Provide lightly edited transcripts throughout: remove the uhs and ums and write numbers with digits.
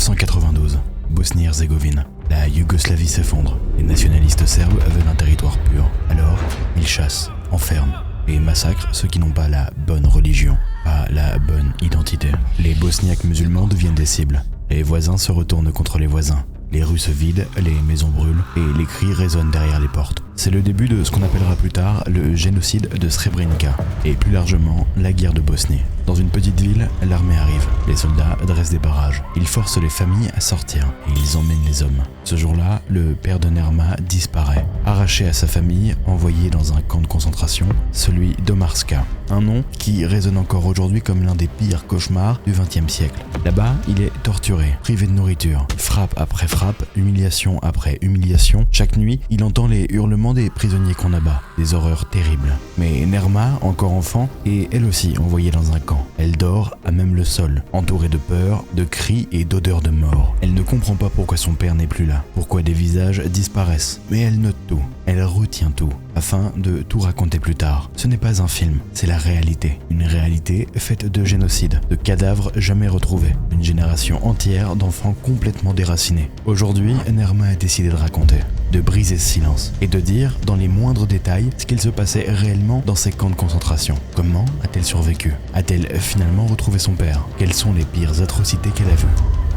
1992, Bosnie-Herzégovine. La Yougoslavie s'effondre. Les nationalistes serbes veulent un territoire pur. Alors, ils chassent, enferment et massacrent ceux qui n'ont pas la bonne religion, pas la bonne identité. Les Bosniaques musulmans deviennent des cibles. Les voisins se retournent contre les voisins. Les rues se vident, les maisons brûlent et les cris résonnent derrière les portes. C'est le début de ce qu'on appellera plus tard le génocide de Srebrenica et plus largement la guerre de Bosnie. Dans une petite ville, l'armée arrive. Les soldats dressent des barrages. Ils forcent les familles à sortir et ils emmènent les hommes. Ce jour-là, le père de Nerma disparaît. Arraché à sa famille, envoyé dans un camp de concentration, celui d'Omarska. Un nom qui résonne encore aujourd'hui comme l'un des pires cauchemars du XXe siècle. Là-bas, il est torturé, privé de nourriture, frappe après frappe, humiliation après humiliation. Chaque nuit, il entend les hurlements des prisonniers qu'on abat. Des horreurs terribles. Mais Nerma, encore enfant, est elle aussi envoyée dans un camp. Elle dort à même le sol, entourée de peur, de cris et d'odeurs de mort. Elle ne comprend pas pourquoi son père n'est plus là, pourquoi des visages disparaissent. Mais elle note tout, elle retient tout, afin de tout raconter plus tard. Ce n'est pas un film, c'est la réalité. Une réalité faite de génocide, de cadavres jamais retrouvés. Une génération entière d'enfants complètement déracinés. Aujourd'hui, Nerma a décidé de raconter, de briser ce silence et de dire dans les moindres détails ce qu'il se passait réellement dans ces camps de concentration. Comment a-t-elle survécu? A-t-elle finalement retrouvé son père? Quelles sont les pires atrocités qu'elle a vues?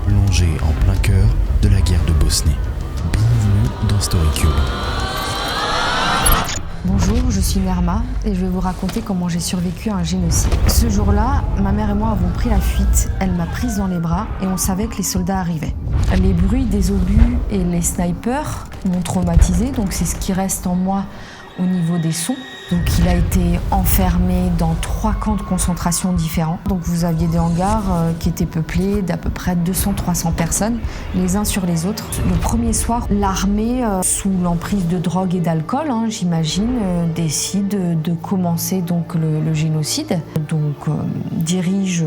Plongée en plein cœur de la guerre de Bosnie. Bienvenue dans StoryCube. Bonjour, je suis Nerma et je vais vous raconter comment j'ai survécu à un génocide. Ce jour-là, ma mère et moi avons pris la fuite. Elle m'a prise dans les bras et on savait que les soldats arrivaient. Les bruits des obus et les snipers m'ont traumatisée, donc c'est ce qui reste en moi au niveau des sons. Donc il a été enfermé dans 3 camps de concentration différents. Donc vous aviez des hangars qui étaient peuplés d'à peu près 200-300 personnes, les uns sur les autres. Le premier soir, l'armée, sous l'emprise de drogue et d'alcool, j'imagine, décide de commencer donc le génocide. Donc dirige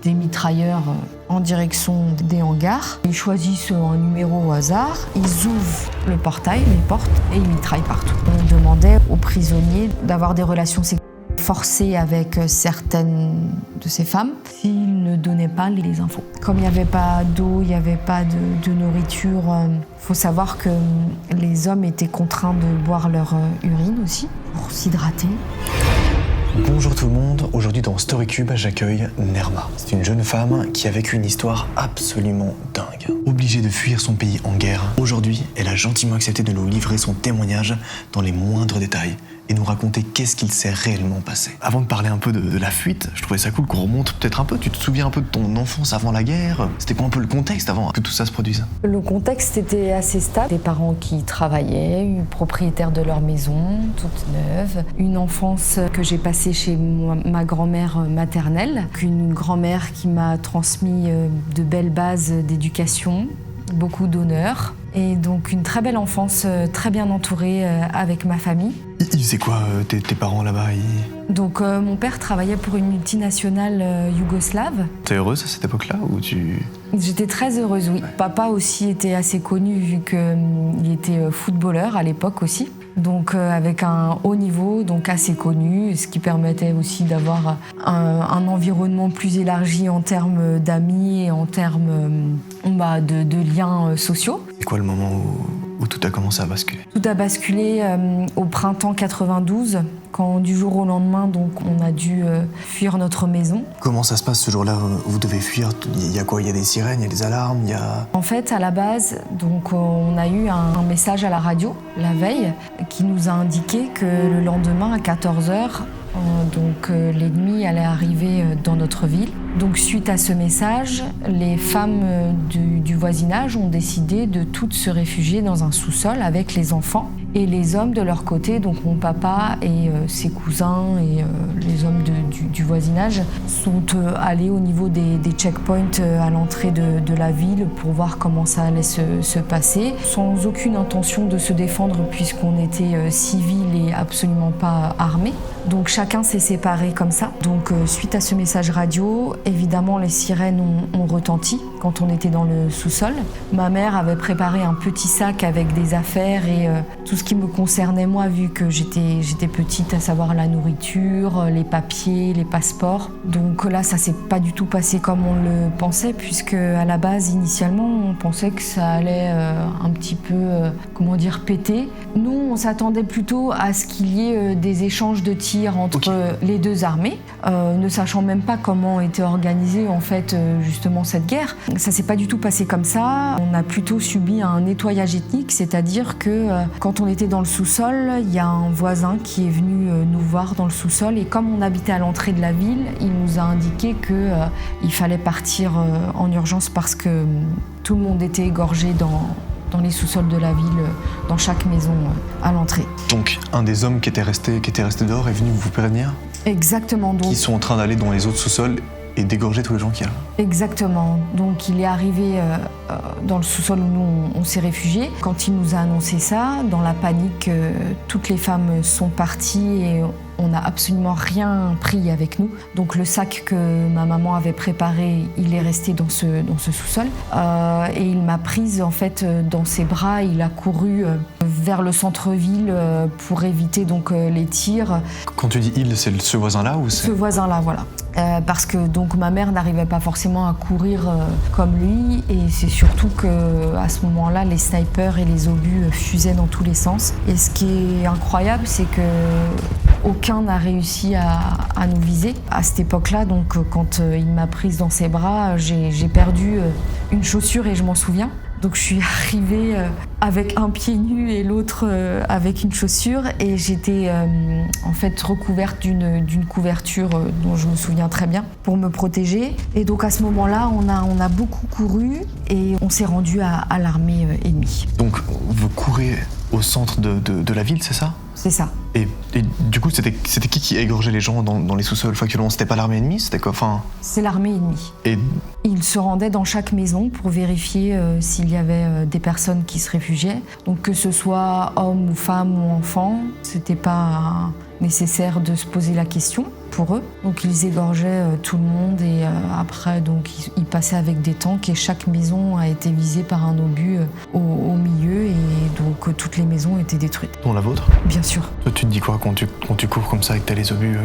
des mitrailleurs en direction des hangars. Ils choisissent un numéro au hasard, ils ouvrent le portail, les portes, et ils mitraillent partout. On demandait aux prisonniers d'avoir des relations sexuelles forcées avec certaines de ces femmes s'ils ne donnaient pas les infos. Comme il n'y avait pas d'eau, il n'y avait pas de nourriture, faut savoir que les hommes étaient contraints de boire leur urine aussi pour s'hydrater. Bonjour tout le monde, aujourd'hui dans StoryCube, j'accueille Nerma. C'est une jeune femme qui a vécu une histoire absolument dingue. Obligée de fuir son pays en guerre, aujourd'hui, elle a gentiment accepté de nous livrer son témoignage dans les moindres détails et nous raconter qu'est-ce qu'il s'est réellement passé. Avant de parler un peu de la fuite, je trouvais ça cool qu'on remonte peut-être un peu. Tu te souviens un peu de ton enfance avant la guerre? C'était quoi un peu le contexte avant que tout ça se produise? Le contexte était assez stable. Des parents qui travaillaient, propriétaires de leur maison, toute neuve. Une enfance que j'ai passée chez ma grand-mère maternelle. Une grand-mère qui m'a transmis de belles bases d'éducation, beaucoup d'honneur. Et donc une très belle enfance, très bien entourée avec ma famille. Ils faisaient quoi tes parents là-bas? Donc mon père travaillait pour une multinationale yougoslave. T'es heureuse à cette époque-là ou tu... J'étais très heureuse, oui. Papa aussi était assez connu vu qu'il était footballeur à l'époque aussi. Donc avec un haut niveau, donc assez connu, ce qui permettait aussi d'avoir un environnement plus élargi en termes d'amis et en termes de liens sociaux. C'est quoi le moment où tout a commencé à basculer? Tout a basculé au printemps 92, quand du jour au lendemain, donc, on a dû fuir notre maison. Comment ça se passe ce jour-là? Vous devez fuir, il y a quoi? Il y a des sirènes, il y a des alarmes, il y a... En fait, à la base, donc, on a eu un message à la radio, la veille, qui nous a indiqué que le lendemain, à 14h, l'ennemi allait arriver dans notre ville. Donc suite à ce message, les femmes du voisinage ont décidé de toutes se réfugier dans un sous-sol avec les enfants. Et les hommes de leur côté, donc mon papa et ses cousins et les hommes du voisinage, sont allés au niveau des checkpoints à l'entrée de la ville pour voir comment ça allait se passer, sans aucune intention de se défendre puisqu'on était civils et absolument pas armés. Donc chacun s'est séparé comme ça. Donc suite à ce message radio, évidemment les sirènes ont retenti quand on était dans le sous-sol. Ma mère avait préparé un petit sac avec des affaires et tout ce qui me concernait moi, vu que j'étais petite, à savoir la nourriture, les papiers, les passeports. Donc là, ça s'est pas du tout passé comme on le pensait, puisque à la base, initialement, on pensait que ça allait un petit peu, péter. Nous, on s'attendait plutôt à ce qu'il y ait des échanges de tirs entre les deux armées, ne sachant même pas comment était organisée en fait justement cette guerre. Ça s'est pas du tout passé comme ça. On a plutôt subi un nettoyage ethnique, c'est-à-dire que quand on était dans le sous-sol, il y a un voisin qui est venu nous voir dans le sous-sol, et comme on habitait à l'entrée de la ville, il nous a indiqué qu'il fallait partir en urgence parce que tout le monde était égorgé dans les sous-sols de la ville, dans chaque maison à l'entrée. Donc un des hommes qui était resté dehors est venu vous prévenir ? Exactement. Donc, qui sont en train d'aller dans les autres sous-sols et d'égorger tous les gens qu'il y a. Exactement. Donc il est arrivé dans le sous-sol où nous on s'est réfugiés. Quand il nous a annoncé ça, dans la panique, toutes les femmes sont parties et on n'a absolument rien pris avec nous. Donc le sac que ma maman avait préparé, il est resté dans ce sous-sol. Et il m'a prise en fait dans ses bras. Il a couru vers le centre-ville pour éviter donc les tirs. Quand tu dis il, c'est ce voisin-là ou c'est... Ce voisin-là, voilà. Parce que donc ma mère n'arrivait pas forcément à courir comme lui, et c'est surtout qu'à ce moment-là, les snipers et les obus fusaient dans tous les sens. Et ce qui est incroyable, c'est que aucun n'a réussi à nous viser. À cette époque-là, donc quand il m'a prise dans ses bras, j'ai perdu une chaussure et je m'en souviens. Donc je suis arrivée avec un pied nu et l'autre avec une chaussure, et j'étais en fait recouverte d'une couverture dont je me souviens très bien pour me protéger. Et donc à ce moment-là, on a beaucoup couru et on s'est rendu à l'armée ennemie. Donc vous courez au centre de la ville, c'est ça ? C'est ça. Et du coup, c'était qui égorgeait les gens dans les sous-sols factuellement ? C'était pas l'armée ennemie ? C'était quoi ? C'est l'armée ennemie. Et ils se rendaient dans chaque maison pour vérifier s'il y avait des personnes qui se réfugiaient. Donc que ce soit hommes ou femmes ou enfants, c'était pas nécessaire de se poser la question pour eux. Donc ils égorgeaient tout le monde, et après donc ils passaient avec des tanks, et chaque maison a été visée par un obus au milieu, et donc toutes les maisons étaient détruites. Dont la vôtre ? Bien sûr. Toi, tu te dis quoi quand tu cours comme ça et que t'as les obus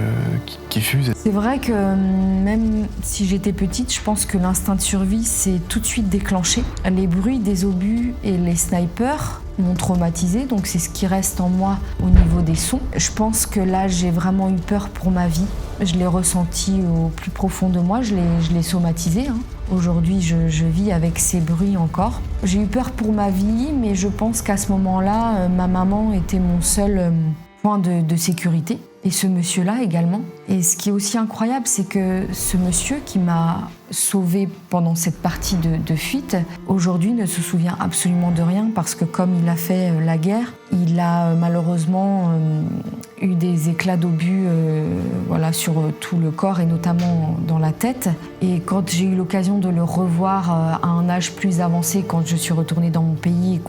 qui fusent ? C'est vrai que même si j'étais petite, je pense que l'instinct de survie s'est tout de suite déclenché. Les bruits des obus et les snipers m'ont traumatisée, donc c'est ce qui reste en moi au niveau des sons. Je pense que là, j'ai vraiment eu peur pour ma vie. Je l'ai ressenti au plus profond de moi, je l'ai somatisé. Aujourd'hui, je vis avec ces bruits encore. J'ai eu peur pour ma vie, mais je pense qu'à ce moment-là, ma maman était mon seul point de sécurité. Et ce monsieur-là également. Et ce qui est aussi incroyable, c'est que ce monsieur qui m'a sauvée pendant cette partie de fuite, aujourd'hui ne se souvient absolument de rien, parce que comme il a fait la guerre, il a malheureusement eu des éclats d'obus sur tout le corps et notamment dans la tête. Et quand j'ai eu l'occasion de le revoir à un âge plus avancé, quand je suis retournée dans mon pays et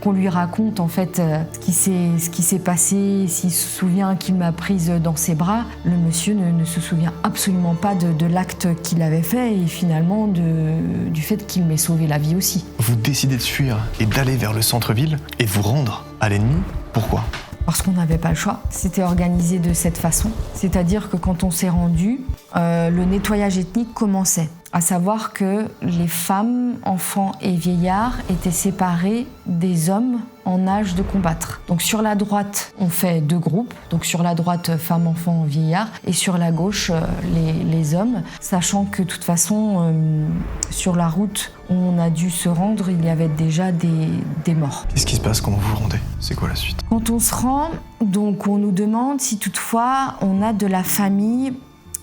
qu'on lui raconte en fait ce qui s'est passé, s'il se souvient qu'il m'a prise dans ses bras, le monsieur ne se souvient absolument pas de l'acte qu'il avait fait, et finalement du fait qu'il m'ait sauvé la vie aussi. Vous décidez de fuir et d'aller vers le centre-ville et de vous rendre à l'ennemi. Pourquoi ? Parce qu'on n'avait pas le choix. C'était organisé de cette façon. C'est-à-dire que quand on s'est rendu, le nettoyage ethnique commençait. À savoir que les femmes, enfants et vieillards étaient séparés des hommes en âge de combattre. Donc sur la droite, on fait 2 groupes. Donc sur la droite, femmes, enfants, vieillards. Et sur la gauche, les hommes. Sachant que de toute façon, sur la route où on a dû se rendre, il y avait déjà des morts. Qu'est-ce qui se passe quand vous vous rendez ? C'est quoi la suite ? Quand on se rend, donc on nous demande si toutefois on a de la famille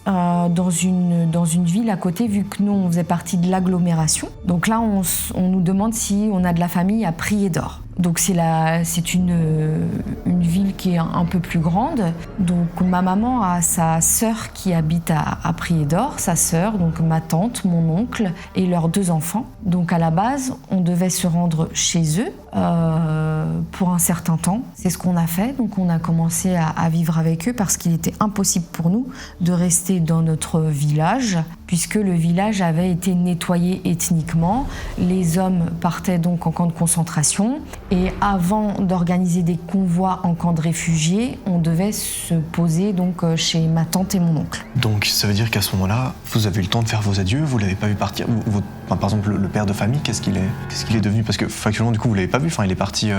dans une ville à côté, vu que nous on faisait partie de l'agglomération. Donc là on nous demande si on a de la famille à Prijedor. Donc c'est une ville qui est un peu plus grande. Donc ma maman a sa sœur qui habite à Prijedor, sa sœur, donc ma tante, mon oncle et leurs 2 enfants. Donc à la base, on devait se rendre chez eux pour un certain temps. C'est ce qu'on a fait. Donc on a commencé à vivre avec eux parce qu'il était impossible pour nous de rester dans notre village, puisque le village avait été nettoyé ethniquement. Les hommes partaient donc en camp de concentration et avant d'organiser des convois en camp de réfugiés, on devait se poser donc chez ma tante et mon oncle. Donc ça veut dire qu'à ce moment-là, vous avez eu le temps de faire vos adieux, vous l'avez pas vu partir. Par exemple, le père de famille, qu'est-ce qu'il est devenu? Parce que factuellement, du coup, vous l'avez pas vu. Enfin, il est parti.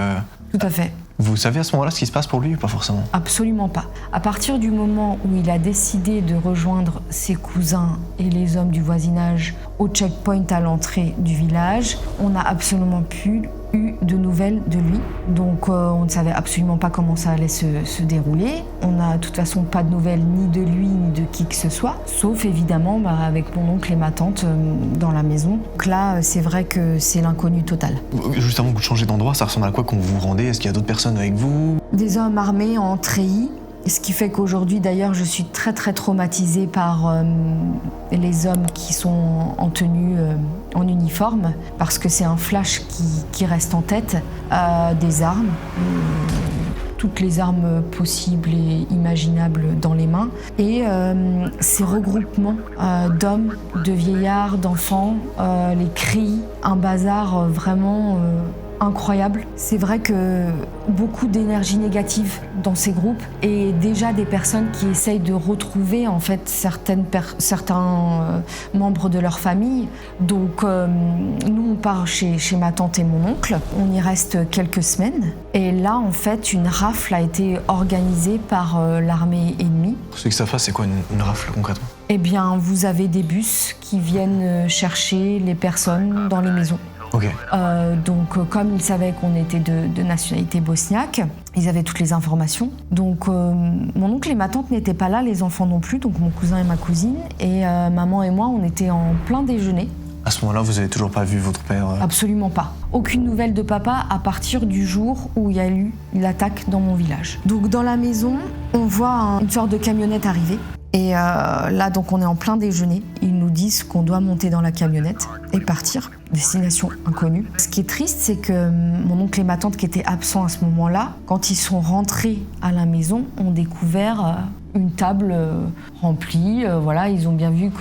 Tout à fait. Vous savez à ce moment-là ce qui se passe pour lui ou pas forcément? Absolument pas. À partir du moment où il a décidé de rejoindre ses cousins et les hommes du voisinage au checkpoint à l'entrée du village, on n'a absolument plus eu de nouvelles de lui. Donc on ne savait absolument pas comment ça allait se dérouler. On n'a de toute façon pas de nouvelles ni de lui ni de qui que ce soit, sauf évidemment avec mon oncle et ma tante dans la maison. Donc là, c'est vrai que c'est l'inconnu total. Juste avant que vous changez d'endroit, ça ressemble à quoi quand vous vous rendez? Est-ce qu'il y a d'autres personnes avec vous? Des hommes armés en treillis. Ce qui fait qu'aujourd'hui, d'ailleurs, je suis très très traumatisée par les hommes qui sont en tenue, en uniforme, parce que c'est un flash qui reste en tête. Des armes, toutes les armes possibles et imaginables dans les mains. Et ces regroupements d'hommes, de vieillards, d'enfants, les cris, un bazar vraiment... incroyable. C'est vrai que beaucoup d'énergie négative dans ces groupes et déjà des personnes qui essayent de retrouver en fait certains membres de leur famille. Donc nous on part chez ma tante et mon oncle, on y reste quelques semaines et là en fait une rafle a été organisée par l'armée ennemie. Pour ceux qui savent pas, c'est quoi une rafle concrètement? Eh bien vous avez des bus qui viennent chercher les personnes dans les maisons. Okay. Donc comme ils savaient qu'on était de nationalité bosniaque, ils avaient toutes les informations. Donc mon oncle et ma tante n'étaient pas là, les enfants non plus, donc mon cousin et ma cousine. Et maman et moi, on était en plein déjeuner. À ce moment-là, vous avez toujours pas vu votre père? Absolument pas. Aucune nouvelle de papa à partir du jour où il y a eu l'attaque dans mon village. Donc dans la maison, on voit une sorte de camionnette arriver. Et là, donc, on est en plein déjeuner. Ils nous disent qu'on doit monter dans la camionnette et partir. Destination inconnue. Ce qui est triste, c'est que mon oncle et ma tante, qui étaient absents à ce moment-là, quand ils sont rentrés à la maison, ont découvert une table remplie. Voilà, ils ont bien vu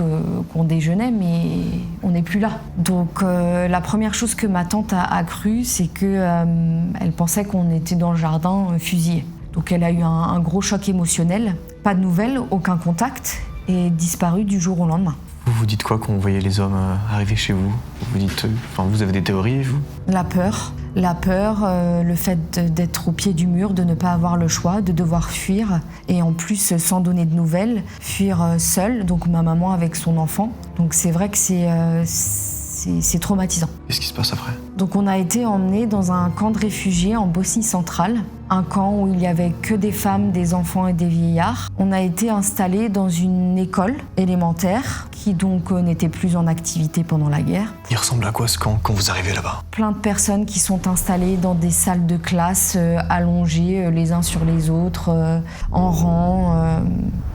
qu'on déjeunait, mais on n'est plus là. Donc, la première chose que ma tante a cru, c'est qu'elle pensait qu'on était dans le jardin fusillés. Donc elle a eu un gros choc émotionnel. Pas de nouvelles, aucun contact, et disparu du jour au lendemain. Vous vous dites quoi quand vous voyez les hommes arriver chez vous? Vous dites, vous avez des théories, vous? La peur, le fait d'être au pied du mur, de ne pas avoir le choix, de devoir fuir, et en plus sans donner de nouvelles, fuir seule, donc ma maman avec son enfant. Donc c'est vrai que c'est traumatisant. Qu'est-ce qui se passe après? Donc on a été emmenés dans un camp de réfugiés en Bosnie centrale, un camp où il n'y avait que des femmes, des enfants et des vieillards. On a été installés dans une école élémentaire qui donc n'était plus en activité pendant la guerre. Il ressemble à quoi ce camp quand vous arrivez là-bas? Plein de personnes qui sont installées dans des salles de classe allongées les uns sur les autres, en rang,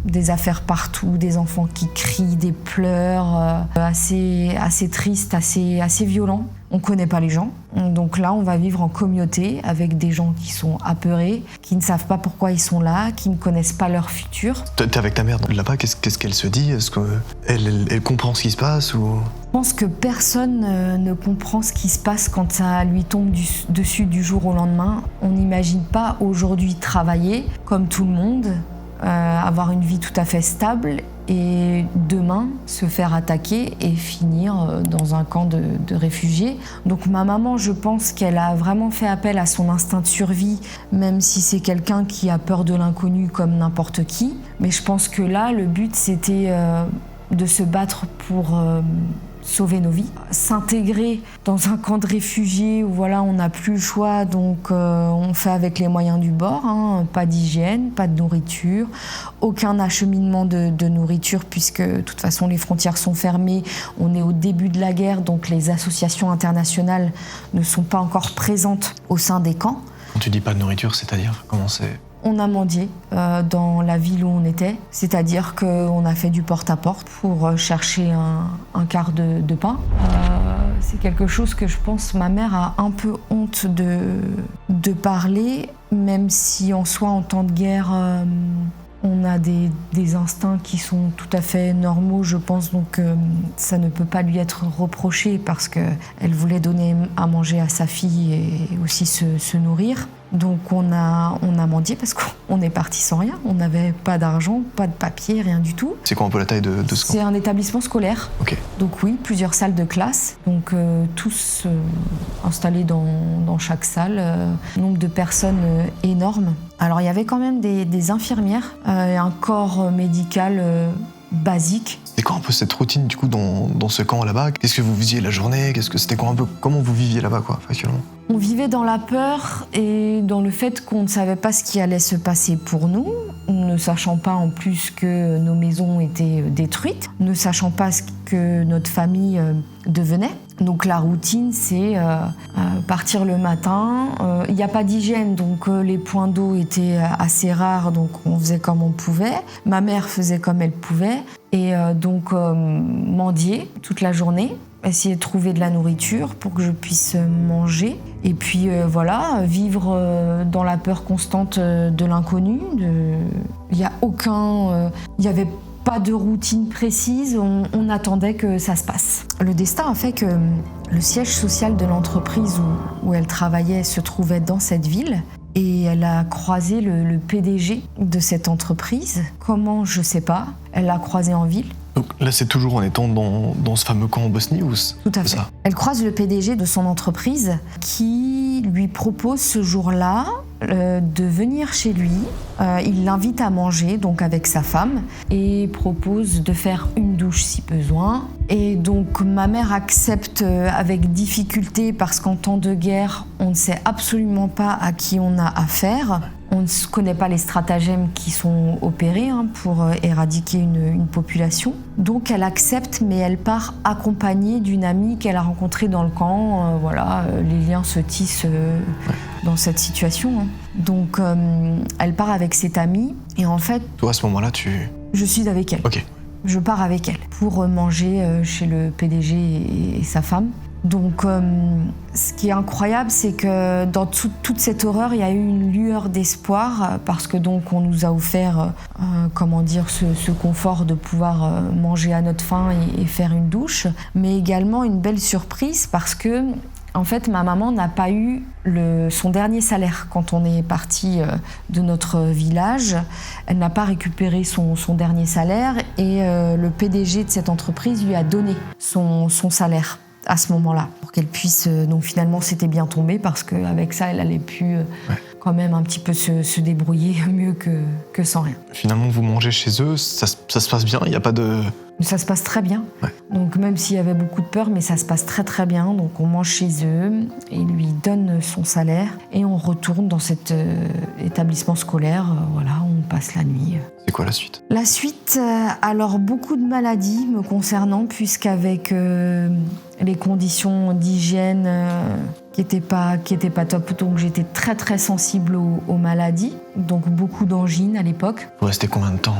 des affaires partout, des enfants qui crient, des pleurs, assez tristes, assez violents. On ne connaît pas les gens, donc là on va vivre en communauté avec des gens qui sont apeurés, qui ne savent pas pourquoi ils sont là, qui ne connaissent pas leur futur. T'es avec ta mère là-bas, qu'est-ce qu'elle se dit? Est-ce qu'elle comprend ce qui se passe ou... Je pense que personne ne comprend ce qui se passe quand ça lui tombe dessus du jour au lendemain. On n'imagine pas aujourd'hui travailler comme tout le monde, avoir une vie tout à fait stable et demain se faire attaquer et finir dans un camp de réfugiés. Donc ma maman, je pense qu'elle a vraiment fait appel à son instinct de survie, même si c'est quelqu'un qui a peur de l'inconnu comme n'importe qui. Mais je pense que là, le but, c'était de se battre pour sauver nos vies. S'intégrer dans un camp de réfugiés où voilà, on n'a plus le choix, donc on fait avec les moyens du bord, hein, pas d'hygiène, pas de nourriture, aucun acheminement de nourriture puisque de toute façon les frontières sont fermées, on est au début de la guerre, donc les associations internationales ne sont pas encore présentes au sein des camps. Quand tu dis pas de nourriture, c'est-à-dire comment c'est? On a mendié dans la ville où on était, c'est-à-dire qu'on a fait du porte-à-porte pour chercher un quart de pain. C'est quelque chose que je pense ma mère a un peu honte de parler, même si en soi, en temps de guerre, On a des instincts qui sont tout à fait normaux, je pense, donc ça ne peut pas lui être reproché parce qu'elle voulait donner à manger à sa fille et aussi se nourrir. Donc on a mendié parce qu'on est parti sans rien. On n'avait pas d'argent, pas de papier, rien du tout. C'est quoi un peu la taille de ce camp ? C'est un établissement scolaire. Ok. Donc oui, plusieurs salles de classe. Donc tous installés dans chaque salle. Nombre de personnes énorme. Alors il y avait quand même des infirmières et un corps médical basique. C'était quoi un peu cette routine du coup dans ce camp là-bas ? Qu'est-ce que vous faisiez la journée ? C'était quoi un peu comment vous viviez là-bas quoi factuellement ? On vivait dans la peur et dans le fait qu'on ne savait pas ce qui allait se passer pour nous, ne sachant pas en plus que nos maisons étaient détruites, ne sachant pas ce que notre famille devenait. Donc la routine, c'est partir le matin. Il n'y a pas d'hygiène, donc les points d'eau étaient assez rares, donc on faisait comme on pouvait. Ma mère faisait comme elle pouvait, et donc mendier toute la journée, essayer de trouver de la nourriture pour que je puisse manger. Et puis voilà, vivre dans la peur constante de l'inconnu. Il n'y avait pas de routine précise, on attendait que ça se passe. Le destin a fait que le siège social de l'entreprise où elle travaillait se trouvait dans cette ville. Et elle a croisé le PDG de cette entreprise. Comment, je ne sais pas. Elle l'a croisé en ville. Donc là, c'est toujours en étant dans ce fameux camp en Bosnie ou Tout à fait. Ça ? Elle croise le PDG de son entreprise qui lui propose ce jour-là de venir chez lui. Il l'invite à manger, donc avec sa femme, et propose de faire une douche si besoin. Et donc ma mère accepte avec difficulté parce qu'en temps de guerre, on ne sait absolument pas à qui on a affaire. On ne connaît pas les stratagèmes qui sont opérés pour éradiquer une population. Donc elle accepte, mais elle part accompagnée d'une amie qu'elle a rencontrée dans le camp. Les liens se tissent dans cette situation. Donc elle part avec cette amie et en fait... Toi, à ce moment-là, Je suis avec elle. Ok. Je pars avec elle pour manger chez le PDG et sa femme. Donc, ce qui est incroyable, c'est que dans toute cette horreur, il y a eu une lueur d'espoir parce que donc on nous a offert, ce confort de pouvoir manger à notre faim et faire une douche, mais également une belle surprise parce que, en fait, ma maman n'a pas eu son dernier salaire quand on est parti de notre village. Elle n'a pas récupéré son dernier salaire et le PDG de cette entreprise lui a donné son salaire à ce moment-là, pour qu'elle puisse... donc finalement, c'était bien tombé parce qu'avec ça, elle allait pu quand même un petit peu se débrouiller mieux que sans rien. Finalement, vous mangez chez eux, ça se passe bien, il n'y a pas de... Ça se passe très bien. Ouais. Donc même s'il y avait beaucoup de peur, mais ça se passe très très bien. Donc on mange chez eux, ils lui donnent son salaire et on retourne dans cet établissement scolaire. On passe la nuit. C'est quoi la suite ? La suite, alors beaucoup de maladies me concernant, puisqu'avec les conditions d'hygiène qui étaient pas top, donc j'étais très très sensible aux maladies, donc beaucoup d'angines à l'époque. Vous restez combien de temps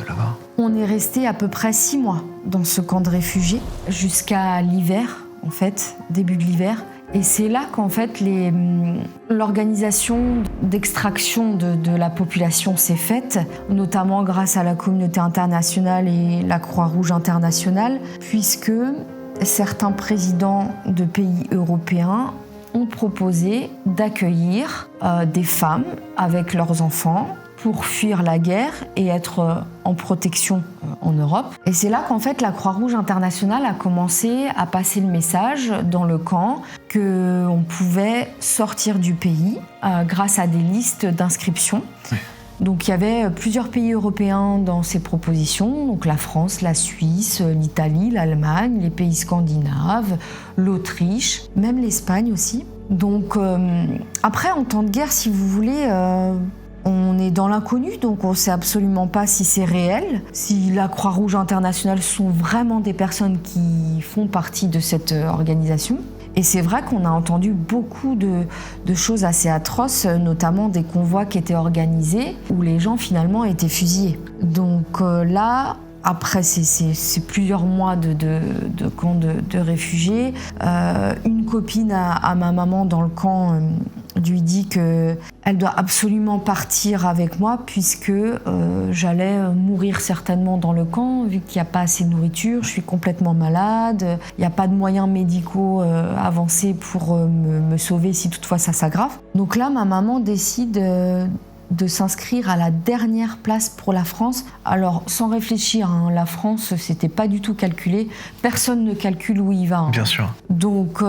là-bas ? On est resté à peu près 6 mois dans ce camp de réfugiés, jusqu'à l'hiver, en fait, début de l'hiver. Et c'est là qu'en fait l'organisation d'extraction de la population s'est faite, notamment grâce à la communauté internationale et la Croix-Rouge internationale, puisque certains présidents de pays européens ont proposé d'accueillir des femmes avec leurs enfants pour fuir la guerre et être en protection en Europe. Et c'est là qu'en fait la Croix-Rouge internationale a commencé à passer le message dans le camp qu'on pouvait sortir du pays grâce à des listes d'inscription. Oui. Donc il y avait plusieurs pays européens dans ces propositions, donc la France, la Suisse, l'Italie, l'Allemagne, les pays scandinaves, l'Autriche, même l'Espagne aussi. Donc après, en temps de guerre, si vous voulez... on est dans l'inconnu, donc on ne sait absolument pas si c'est réel, si la Croix-Rouge internationale sont vraiment des personnes qui font partie de cette organisation. Et c'est vrai qu'on a entendu beaucoup de choses assez atroces, notamment des convois qui étaient organisés où les gens finalement étaient fusillés. Donc là, après c'est plusieurs mois de camp de réfugiés, une copine à ma maman dans le camp lui dit qu'elle doit absolument partir avec moi puisque j'allais mourir certainement dans le camp vu qu'il n'y a pas assez de nourriture, je suis complètement malade, il n'y a pas de moyens médicaux avancés pour me sauver si toutefois ça s'aggrave. Donc là, ma maman décide de s'inscrire à la dernière place pour la France. Alors, sans réfléchir, la France, c'était pas du tout calculé. Personne ne calcule où il va. Bien sûr. Donc,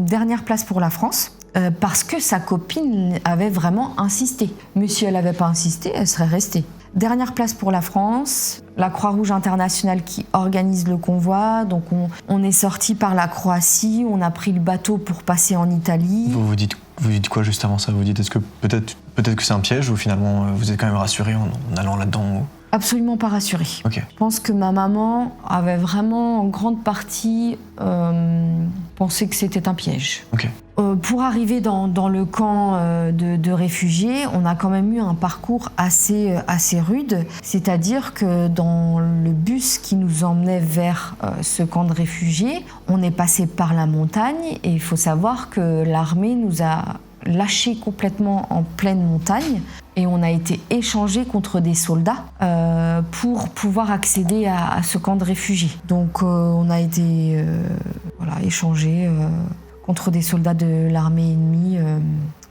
dernière place pour la France. Parce que sa copine avait vraiment insisté. Mais si elle n'avait pas insisté, elle serait restée. Dernière place pour la France, la Croix-Rouge internationale qui organise le convoi. Donc on est sorti par la Croatie, on a pris le bateau pour passer en Italie. Vous dites quoi juste avant ça? Vous dites est-ce que peut-être que c'est un piège ou finalement vous êtes quand même rassuré en allant là-dedans? Absolument pas rassurée. Okay. Je pense que ma maman avait vraiment en grande partie pensé que c'était un piège. Okay. Pour arriver dans le camp de réfugiés, on a quand même eu un parcours assez rude. C'est-à-dire que dans le bus qui nous emmenait vers ce camp de réfugiés, on est passé par la montagne et il faut savoir que l'armée nous a lâchés complètement en pleine montagne et on a été échangés contre des soldats pour pouvoir accéder à ce camp de réfugiés. Donc on a été échangés contre des soldats de l'armée ennemie,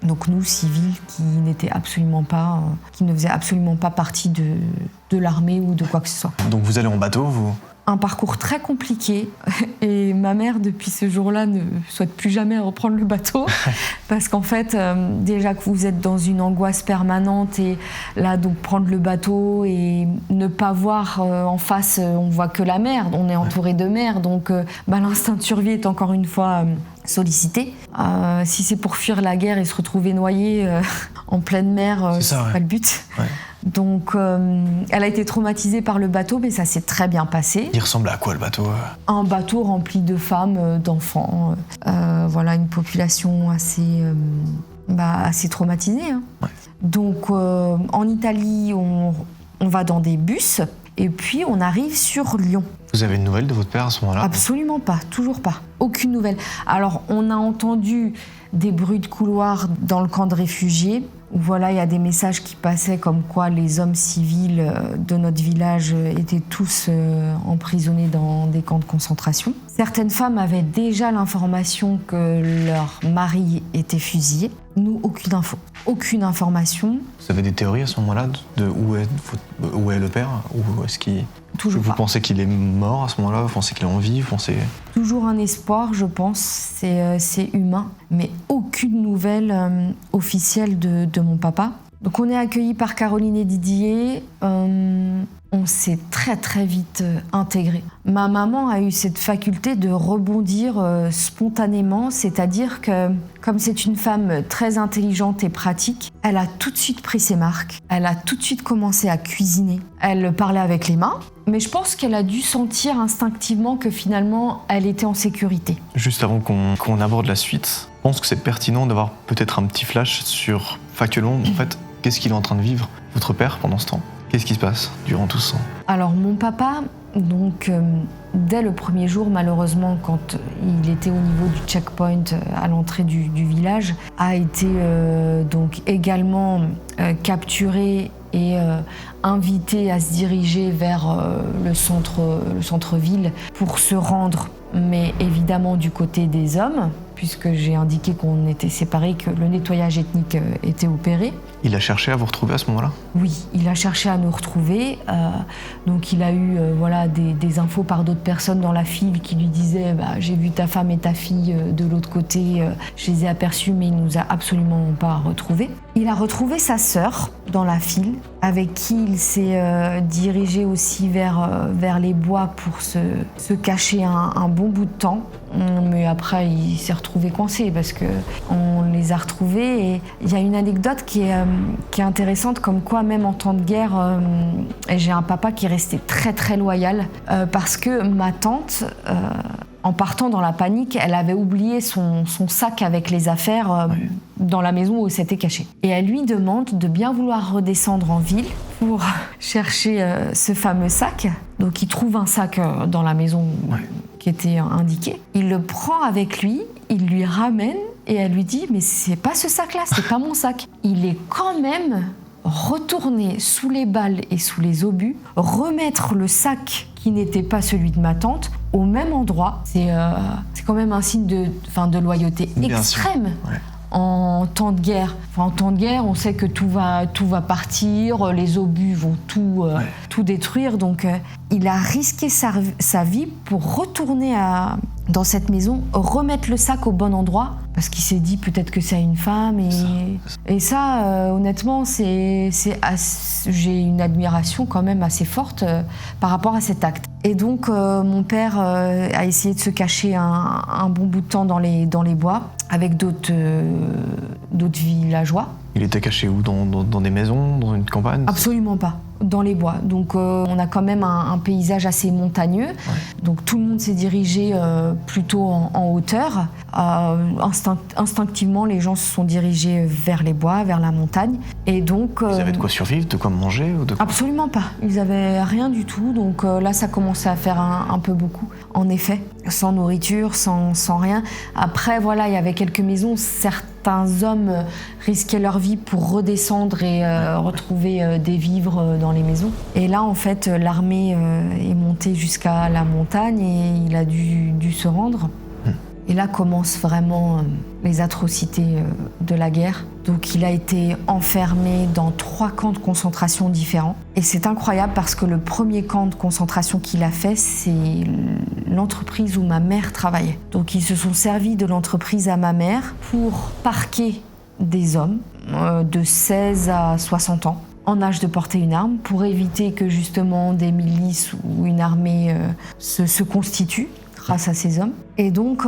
donc nous, civils, qui ne faisaient absolument pas partie de l'armée ou de quoi que ce soit. Donc vous allez en bateau, vous? Un parcours très compliqué et ma mère depuis ce jour-là ne souhaite plus jamais reprendre le bateau parce qu'en fait déjà que vous êtes dans une angoisse permanente et là donc prendre le bateau et ne pas voir en face, on voit que la mer, on est entouré de mer donc l'instinct de survie est encore une fois sollicité. Si c'est pour fuir la guerre et se retrouver noyé en pleine mer, c'est pas le but. Ouais. Donc, elle a été traumatisée par le bateau, mais ça s'est très bien passé. Il ressemble à quoi le bateau? Un bateau rempli de femmes, d'enfants. Une population assez traumatisée. Hein. Ouais. Donc, en Italie, on va dans des bus et puis on arrive sur Lyon. Vous avez une nouvelle de votre père à ce moment-là? Absolument pas, toujours pas. Aucune nouvelle. Alors, on a entendu des bruits de couloir dans le camp de réfugiés. Voilà, il y a des messages qui passaient comme quoi les hommes civils de notre village étaient tous emprisonnés dans des camps de concentration. Certaines femmes avaient déjà l'information que leur mari était fusillé. Nous, aucune info, aucune information. Vous avez des théories à ce moment-là de où est le père? Où est-ce qu'il... Toujours vous pas. Pensez qu'il est mort à ce moment-là? Vous pensez qu'il est en vie? Toujours un espoir, je pense, c'est humain, mais aucune nouvelle officielle de mon papa. Donc on est accueillis par Caroline et Didier, on s'est très très vite intégrés. Ma maman a eu cette faculté de rebondir spontanément, c'est-à-dire que comme c'est une femme très intelligente et pratique, elle a tout de suite pris ses marques, elle a tout de suite commencé à cuisiner. Elle parlait avec les mains, mais je pense qu'elle a dû sentir instinctivement que finalement elle était en sécurité. Juste avant qu'on aborde la suite, je pense que c'est pertinent d'avoir peut-être un petit flash sur, factuellement, en fait, qu'est-ce qu'il est en train de vivre, votre père, pendant ce temps? Qu'est-ce qui se passe durant tout ce temps? Alors, mon papa, donc, dès le premier jour, malheureusement, quand il était au niveau du checkpoint à l'entrée du village, a été donc également capturé et invité à se diriger vers le centre-ville pour se rendre, mais évidemment du côté des hommes, puisque j'ai indiqué qu'on était séparés, que le nettoyage ethnique était opéré. Il a cherché à vous retrouver à ce moment-là? Oui, il a cherché à nous retrouver. Donc il a eu des infos par d'autres personnes dans la file qui lui disaient j'ai vu ta femme et ta fille de l'autre côté, je les ai aperçus, mais il nous a absolument pas retrouvés. Il a retrouvé sa sœur dans la file, avec qui il s'est dirigé aussi vers les bois pour se cacher un bon bout de temps. Mais après, il s'est retrouvé coincé parce qu'on les a retrouvés. Et il y a une anecdote qui est intéressante, comme quoi même en temps de guerre, j'ai un papa qui est resté très très loyal parce que ma tante, en partant dans la panique, elle avait oublié son sac avec les affaires dans la maison où elle s'était cachée. Et elle lui demande de bien vouloir redescendre en ville pour chercher ce fameux sac. Donc il trouve un sac dans la maison qui était indiqué. Il le prend avec lui, il lui ramène Et elle lui dit, mais c'est pas ce sac-là, c'est pas mon sac. Il est quand même retourné sous les balles et sous les obus, remettre le sac qui n'était pas celui de ma tante au même endroit. C'est quand même un signe de loyauté extrême. Ouais. En temps de guerre. En temps de guerre, on sait que tout va partir, les obus vont tout détruire. Donc, il a risqué sa vie pour retourner dans cette maison, remettre le sac au bon endroit, parce qu'il s'est dit peut-être que c'est à une femme. Et ça, honnêtement, j'ai une admiration quand même assez forte par rapport à cet acte. Et donc, mon père a essayé de se cacher un bon bout de temps dans les bois, avec d'autres villageois. Il était caché où ? Dans des maisons, dans une campagne ? Absolument pas, dans les bois. Donc on a quand même un paysage assez montagneux. Ouais. Donc tout le monde s'est dirigé plutôt en hauteur. Instinctivement, les gens se sont dirigés vers les bois, vers la montagne. Et donc, ils avaient de quoi survivre, de quoi manger ou de quoi... Absolument pas. Ils avaient rien du tout. Donc là, ça commençait à faire un peu beaucoup. En effet, sans nourriture, sans rien. Après, voilà, il y avait quelques maisons. Certains hommes risquaient leur vie pour redescendre et retrouver des vivres dans les maisons. Et là, en fait, l'armée est montée jusqu'à la montagne et il a dû se rendre. Et là commencent vraiment les atrocités de la guerre. Donc il a été enfermé dans 3 camps de concentration différents. Et c'est incroyable parce que le premier camp de concentration qu'il a fait, c'est l'entreprise où ma mère travaillait. Donc ils se sont servis de l'entreprise à ma mère pour parquer des hommes de 16 à 60 ans en âge de porter une arme, pour éviter que justement des milices ou une armée se constituent grâce à ces hommes. Et donc,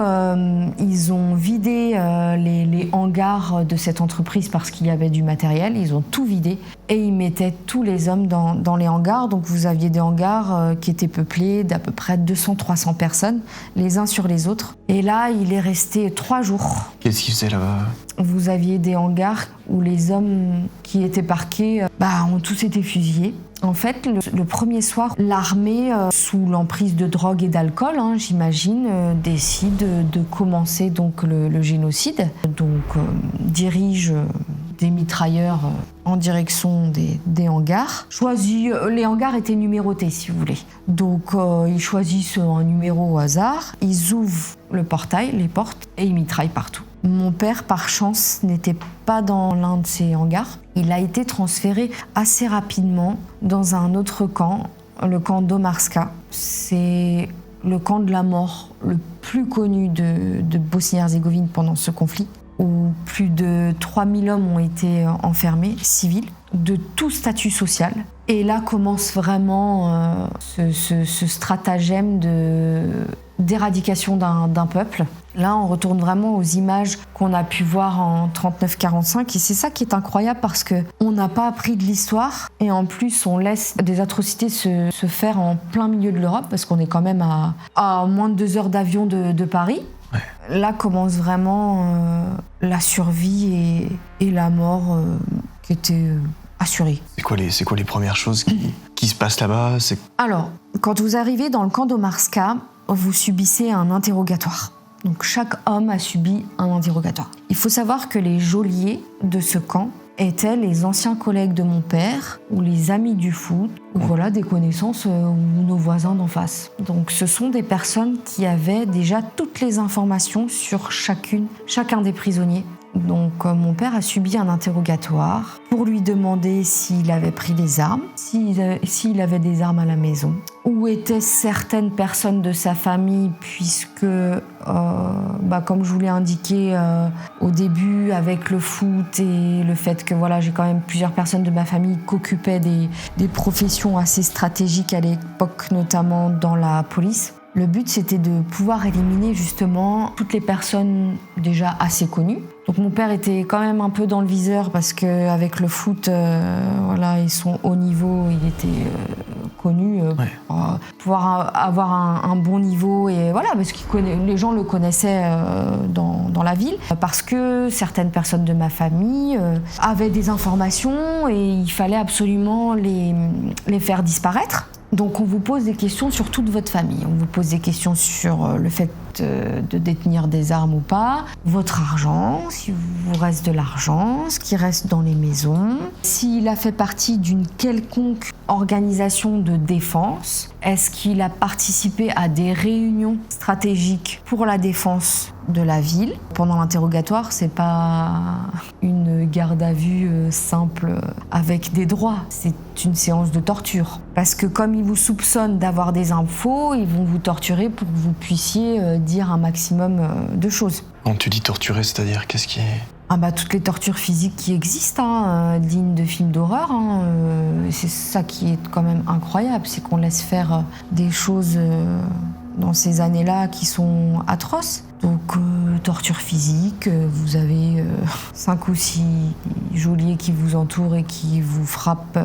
ils ont vidé les hangars de cette entreprise parce qu'il y avait du matériel. Ils ont tout vidé et ils mettaient tous les hommes dans les hangars. Donc, vous aviez des hangars qui étaient peuplés d'à peu près 200-300 personnes, les uns sur les autres. Et là, il est resté 3 jours. Qu'est-ce qu'ils faisaient là-bas ? Vous aviez des hangars où les hommes qui étaient parqués ont tous été fusillés. En fait, le premier soir, l'armée, sous l'emprise de drogue et d'alcool, j'imagine, décide de commencer donc le génocide. Donc, dirige des mitrailleurs en direction des hangars. Les hangars étaient numérotés, si vous voulez. Donc, ils choisissent un numéro au hasard, ils ouvrent le portail, les portes, et ils mitraillent partout. Mon père, par chance, n'était pas dans l'un de ces hangars. Il a été transféré assez rapidement dans un autre camp, le camp d'Omarska. C'est le camp de la mort le plus connu de Bosnie-Herzégovine pendant ce conflit, où plus de 3000 hommes ont été enfermés, civils, de tout statut social. Et là commence vraiment ce stratagème d'éradication d'un peuple. Là, on retourne vraiment aux images qu'on a pu voir en 39-45. Et c'est ça qui est incroyable parce qu'on n'a pas appris de l'histoire. Et en plus, on laisse des atrocités se faire en plein milieu de l'Europe parce qu'on est quand même à moins de 2 heures d'avion de Paris. Ouais. Là commence vraiment la survie et la mort qui étaient assurées. C'est quoi les premières choses qui se passent là-bas ? Alors, quand vous arrivez dans le camp d'Omarska, vous subissez un interrogatoire. Donc chaque homme a subi un interrogatoire. Il faut savoir que les geôliers de ce camp étaient les anciens collègues de mon père ou les amis du foot ou voilà des connaissances ou nos voisins d'en face. Donc ce sont des personnes qui avaient déjà toutes les informations sur chacun des prisonniers. Donc mon père a subi un interrogatoire pour lui demander s'il avait pris des armes, s'il avait des armes à la maison, où étaient certaines personnes de sa famille puisque, comme je vous l'ai indiqué au début avec le foot et le fait que voilà, j'ai quand même plusieurs personnes de ma famille qui occupaient des professions assez stratégiques à l'époque, notamment dans la police. Le but, c'était de pouvoir éliminer justement toutes les personnes déjà assez connues. Donc mon père était quand même un peu dans le viseur parce qu'avec le foot, ils sont haut niveau, il était connu pour pouvoir avoir un bon niveau et voilà, parce que les gens le connaissaient dans la ville. Parce que certaines personnes de ma famille avaient des informations et il fallait absolument les faire disparaître. Donc on vous pose des questions sur toute votre famille. On vous pose des questions sur le fait de détenir des armes ou pas, votre argent, si vous reste de l'argent, ce qui reste dans les maisons, s'il a fait partie d'une quelconque organisation de défense, est-ce qu'il a participé à des réunions stratégiques pour la défense de la ville. Pendant l'interrogatoire, c'est pas une garde à vue simple avec des droits, c'est une séance de torture. Parce que comme ils vous soupçonnent d'avoir des infos, ils vont vous torturer pour que vous puissiez dire un maximum de choses. Quand tu dis torturer, c'est-à-dire qu'est-ce qui est... Toutes les tortures physiques qui existent, dignes de films d'horreur. C'est ça qui est quand même incroyable, c'est qu'on laisse faire des choses dans ces années-là qui sont atroces. Donc, torture physique, vous avez 5 ou 6 geôliers qui vous entourent et qui vous frappent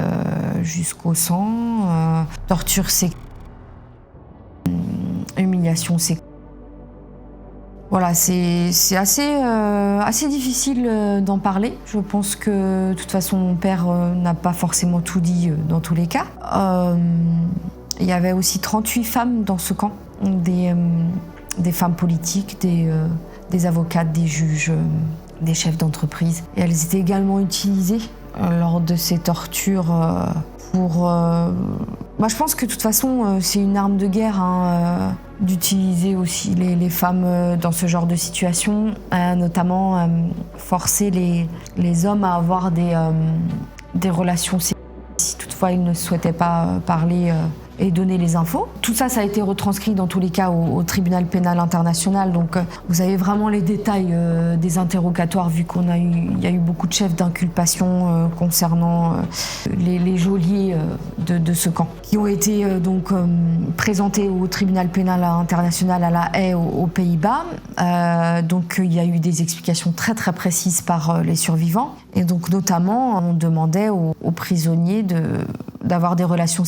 jusqu'au sang. Torture sexuelle, humiliation sexuelle. Voilà, c'est assez difficile d'en parler. Je pense que, de toute façon, mon père n'a pas forcément tout dit dans tous les cas. Il y avait aussi 38 femmes dans ce camp, des femmes politiques, des avocates, des juges, des chefs d'entreprise. Et elles étaient également utilisées lors de ces tortures pour... je pense que de toute façon, c'est une arme de guerre d'utiliser aussi les femmes dans ce genre de situation, notamment forcer les hommes à avoir des relations sexuelles si toutefois ils ne souhaitaient pas parler et donner les infos. Tout ça, ça a été retranscrit dans tous les cas au tribunal pénal international. Donc vous avez vraiment les détails des interrogatoires, vu il y a eu beaucoup de chefs d'inculpation concernant les geôliers de ce camp, qui ont été présentés au tribunal pénal international à La Haye aux Pays-Bas. Donc il y a eu des explications très très précises par les survivants. Et donc notamment, on demandait aux prisonniers d'avoir des relations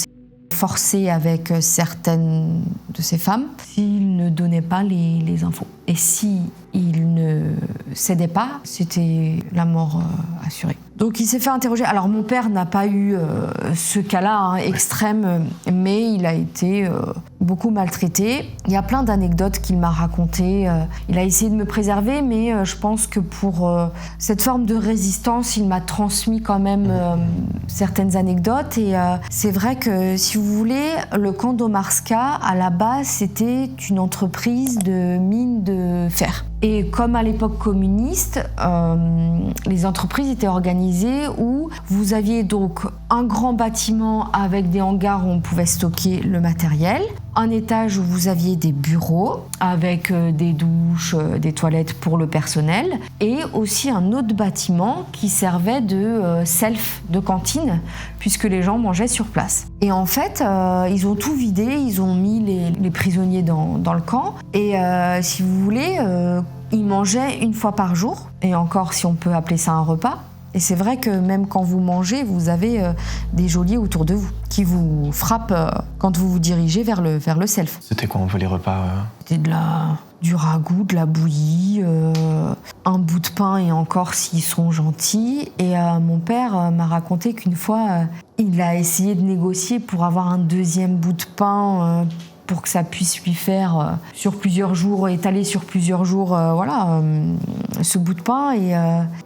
forcées avec certaines de ces femmes s'ils ne donnaient pas les infos. Et s'ils ne cédaient pas, c'était la mort assurée. Donc il s'est fait interroger. Alors mon père n'a pas eu ce cas-là extrême, mais il a été beaucoup maltraité. Il y a plein d'anecdotes qu'il m'a racontées. Il a essayé de me préserver, mais je pense que pour cette forme de résistance, il m'a transmis quand même certaines anecdotes. Et c'est vrai que, si vous voulez, le camp d'Omarska, à la base, c'était une entreprise de mines de fer. Et comme à l'époque communiste, les entreprises étaient organisées où vous aviez donc un grand bâtiment avec des hangars où on pouvait stocker le matériel, un étage où vous aviez des bureaux avec des douches, des toilettes pour le personnel, et aussi un autre bâtiment qui servait de self, de cantine, puisque les gens mangeaient sur place. Et en fait, ils ont tout vidé, ils ont mis les prisonniers dans le camp, et si vous voulez, ils mangeaient une fois par jour, et encore si on peut appeler ça un repas. Et c'est vrai que même quand vous mangez, vous avez des geôliers autour de vous qui vous frappent quand vous vous dirigez vers le self. C'était quoi un peu les repas C'était du ragoût, de la bouillie, un bout de pain, et encore s'ils sont gentils. Et mon père m'a raconté qu'une fois, il a essayé de négocier pour avoir un deuxième bout de pain pour que ça puisse lui faire sur plusieurs jours, étaler sur plusieurs jours, ce bout de pain. Et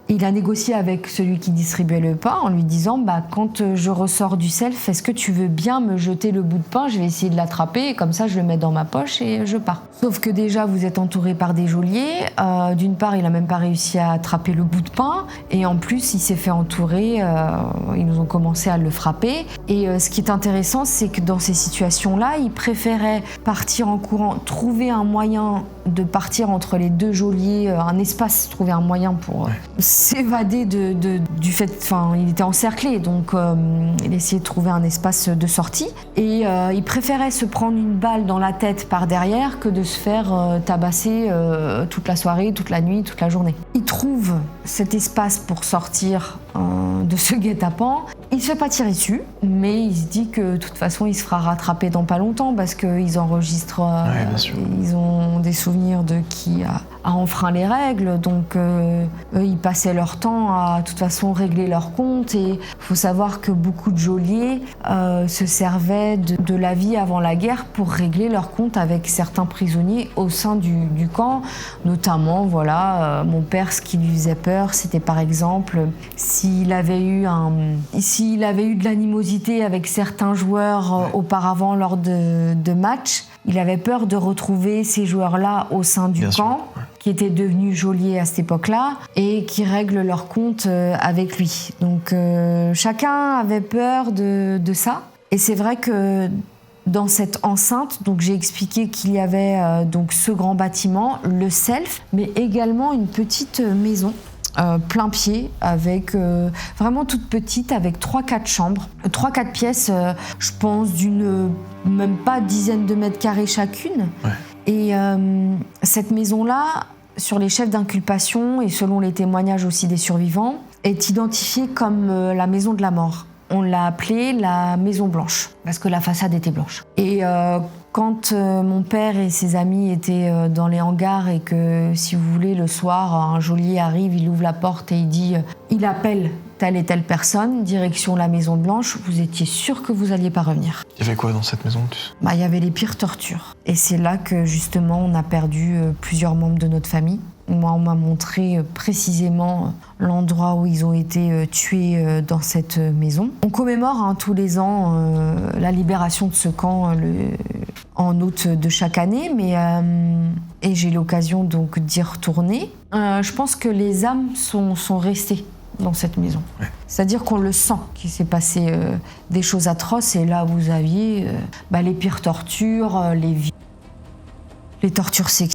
il a négocié avec celui qui distribuait le pain en lui disant quand je ressors du self, est-ce que tu veux bien me jeter le bout de pain ? Je vais essayer de l'attraper, et comme ça je le mets dans ma poche et je pars. Sauf que déjà vous êtes entouré par des geôliers. D'une part, il a même pas réussi à attraper le bout de pain, et en plus il s'est fait entourer. Ils ont commencé à le frapper. Et ce qui est intéressant, c'est que dans ces situations-là, il préférait partir en courant, trouver un moyen de partir entre les deux geôliers, un espace, trouver un moyen pour s'évader du fait, il était encerclé, donc il essayait de trouver un espace de sortie, et il préférait se prendre une balle dans la tête par derrière que de se faire tabasser toute la soirée, toute la nuit, toute la journée. Il trouve cet espace pour sortir de ce guet-apens. Il se fait pas tirer dessus, mais il se dit que de toute façon il se fera rattraper dans pas longtemps, parce qu'ils enregistrent, ils ont des souvenirs de qui enfreint les règles, donc eux, ils passaient leur temps à, de toute façon, régler leurs comptes. Et il faut savoir que beaucoup de geôliers se servaient de la vie avant la guerre pour régler leurs comptes avec certains prisonniers au sein du camp. Notamment, voilà, mon père, ce qui lui faisait peur, c'était par exemple s'il avait eu de l'animosité avec certains joueurs auparavant lors de matchs, il avait peur de retrouver ces joueurs-là au sein du camp, qui étaient devenus geôliers à cette époque-là, et qui règlent leurs comptes avec lui. Donc chacun avait peur de ça. Et c'est vrai que dans cette enceinte, donc j'ai expliqué qu'il y avait donc ce grand bâtiment, le self, mais également une petite maison. Plein pied, avec vraiment toute petite, avec 3-4 chambres, 3-4 pièces, je pense d'une même pas dizaine de mètres carrés chacune. Ouais. Et cette maison-là, sur les chefs d'inculpation et selon les témoignages aussi des survivants, est identifiée comme la maison de la mort. On l'a appelée la Maison Blanche, parce que la façade était blanche. Et quand mon père et ses amis étaient dans les hangars et que, si vous voulez, le soir, un geôlier arrive, il ouvre la porte et il dit « il appelle telle et telle personne, direction la Maison Blanche », vous étiez sûr que vous n'alliez pas revenir. Il y avait quoi dans cette maison ? Il y avait les pires tortures. Et c'est là que, justement, on a perdu plusieurs membres de notre famille. Moi, on m'a montré précisément l'endroit où ils ont été tués dans cette maison. On commémore tous les ans la libération de ce camp en août de chaque année, et j'ai l'occasion donc d'y retourner. Je pense que les âmes sont restées dans cette maison. Ouais. C'est-à-dire qu'on le sent, qu'il s'est passé des choses atroces, et là vous aviez les pires tortures, les tortures sexuelles,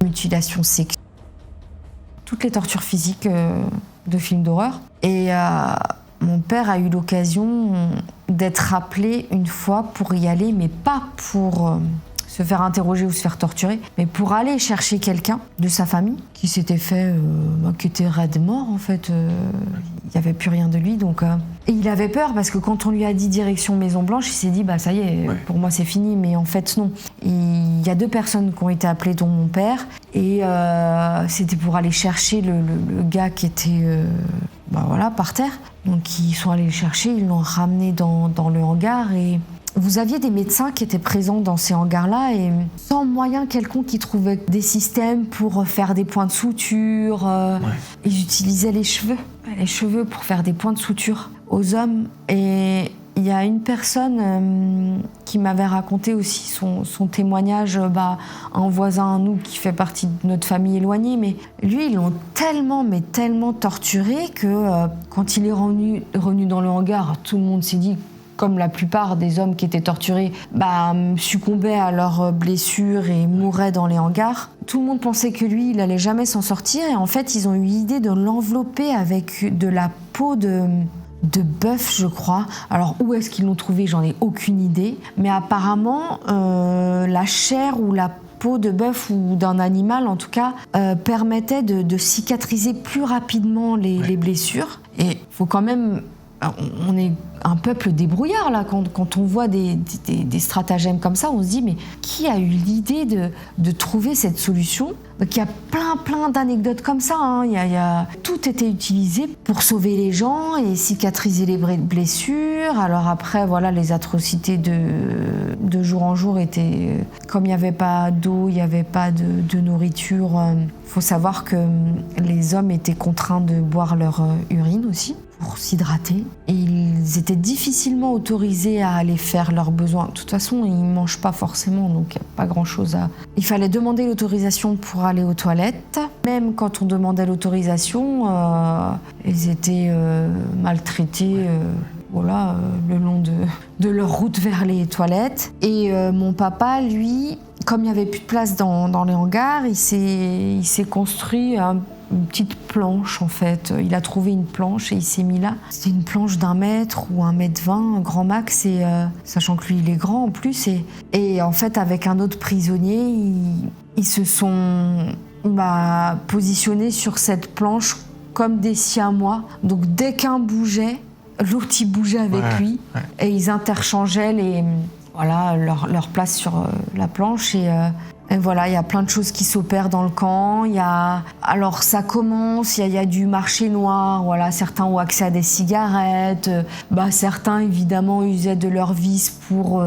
mutilation sexuelle, toutes les tortures physiques de films d'horreur. Et mon père a eu l'occasion d'être appelé une fois pour y aller, mais pas pour se faire interroger ou se faire torturer, mais pour aller chercher quelqu'un de sa famille qui s'était fait, qui était raide mort en fait. Il n'y avait plus rien de lui, donc... Et il avait peur parce que quand on lui a dit direction Maison Blanche, il s'est dit ça y est, pour moi c'est fini, mais en fait non. Il y a 2 personnes qui ont été appelées, dont mon père, et c'était pour aller chercher le gars qui était par terre. Donc ils sont allés le chercher, ils l'ont ramené dans le hangar, et vous aviez des médecins qui étaient présents dans ces hangars-là, et sans moyen quelconque, ils trouvaient des systèmes pour faire des points de suture. Ils utilisaient les cheveux pour faire des points de suture aux hommes. Et il y a une personne qui m'avait raconté aussi son témoignage, un voisin à nous qui fait partie de notre famille éloignée, mais lui, ils l'ont tellement torturé que quand il est revenu dans le hangar, tout le monde s'est dit, comme la plupart des hommes qui étaient torturés, succombaient à leurs blessures et mouraient dans les hangars. Tout le monde pensait que lui, il n'allait jamais s'en sortir, et en fait, ils ont eu l'idée de l'envelopper avec de la peau de bœuf, je crois. Alors, où est-ce qu'ils l'ont trouvé ? J'en ai aucune idée. Mais apparemment, la chair ou la peau de bœuf ou d'un animal, en tout cas, permettait de cicatriser plus rapidement les blessures. Et il faut quand même... On est un peuple débrouillard, là. Quand on voit des stratagèmes comme ça, on se dit, mais qui a eu l'idée de trouver cette solution ? Il y a plein d'anecdotes comme ça. Tout était utilisé pour sauver les gens et cicatriser les blessures. Alors après, les atrocités de jour en jour étaient... Comme il n'y avait pas d'eau, il n'y avait pas de nourriture. Faut savoir que les hommes étaient contraints de boire leur urine aussi, pour s'hydrater. Et ils étaient difficilement autorisés à aller faire leurs besoins. De toute façon, ils ne mangent pas forcément, donc il n'y a pas grand-chose à... Il fallait demander l'autorisation pour aller aux toilettes. Même quand on demandait l'autorisation, ils étaient maltraités le long de leur route vers les toilettes. Et mon papa, lui, comme il n'y avait plus de place dans les hangars, il s'est construit une petite planche, en fait. Il a trouvé une planche et il s'est mis là. C'était une planche d'1 mètre ou 1,20 m, un grand max, et sachant que lui, il est grand en plus. Et en fait, avec un autre prisonnier, ils se sont positionnés sur cette planche comme des siamois. Donc dès qu'un bougeait, l'autre il bougeait avec lui. Et ils interchangeaient leur place sur la planche. Et Et voilà, il y a plein de choses qui s'opèrent dans le camp. Alors ça commence, il y a du marché noir. Voilà, certains ont accès à des cigarettes. Certains évidemment usaient de leur vice pour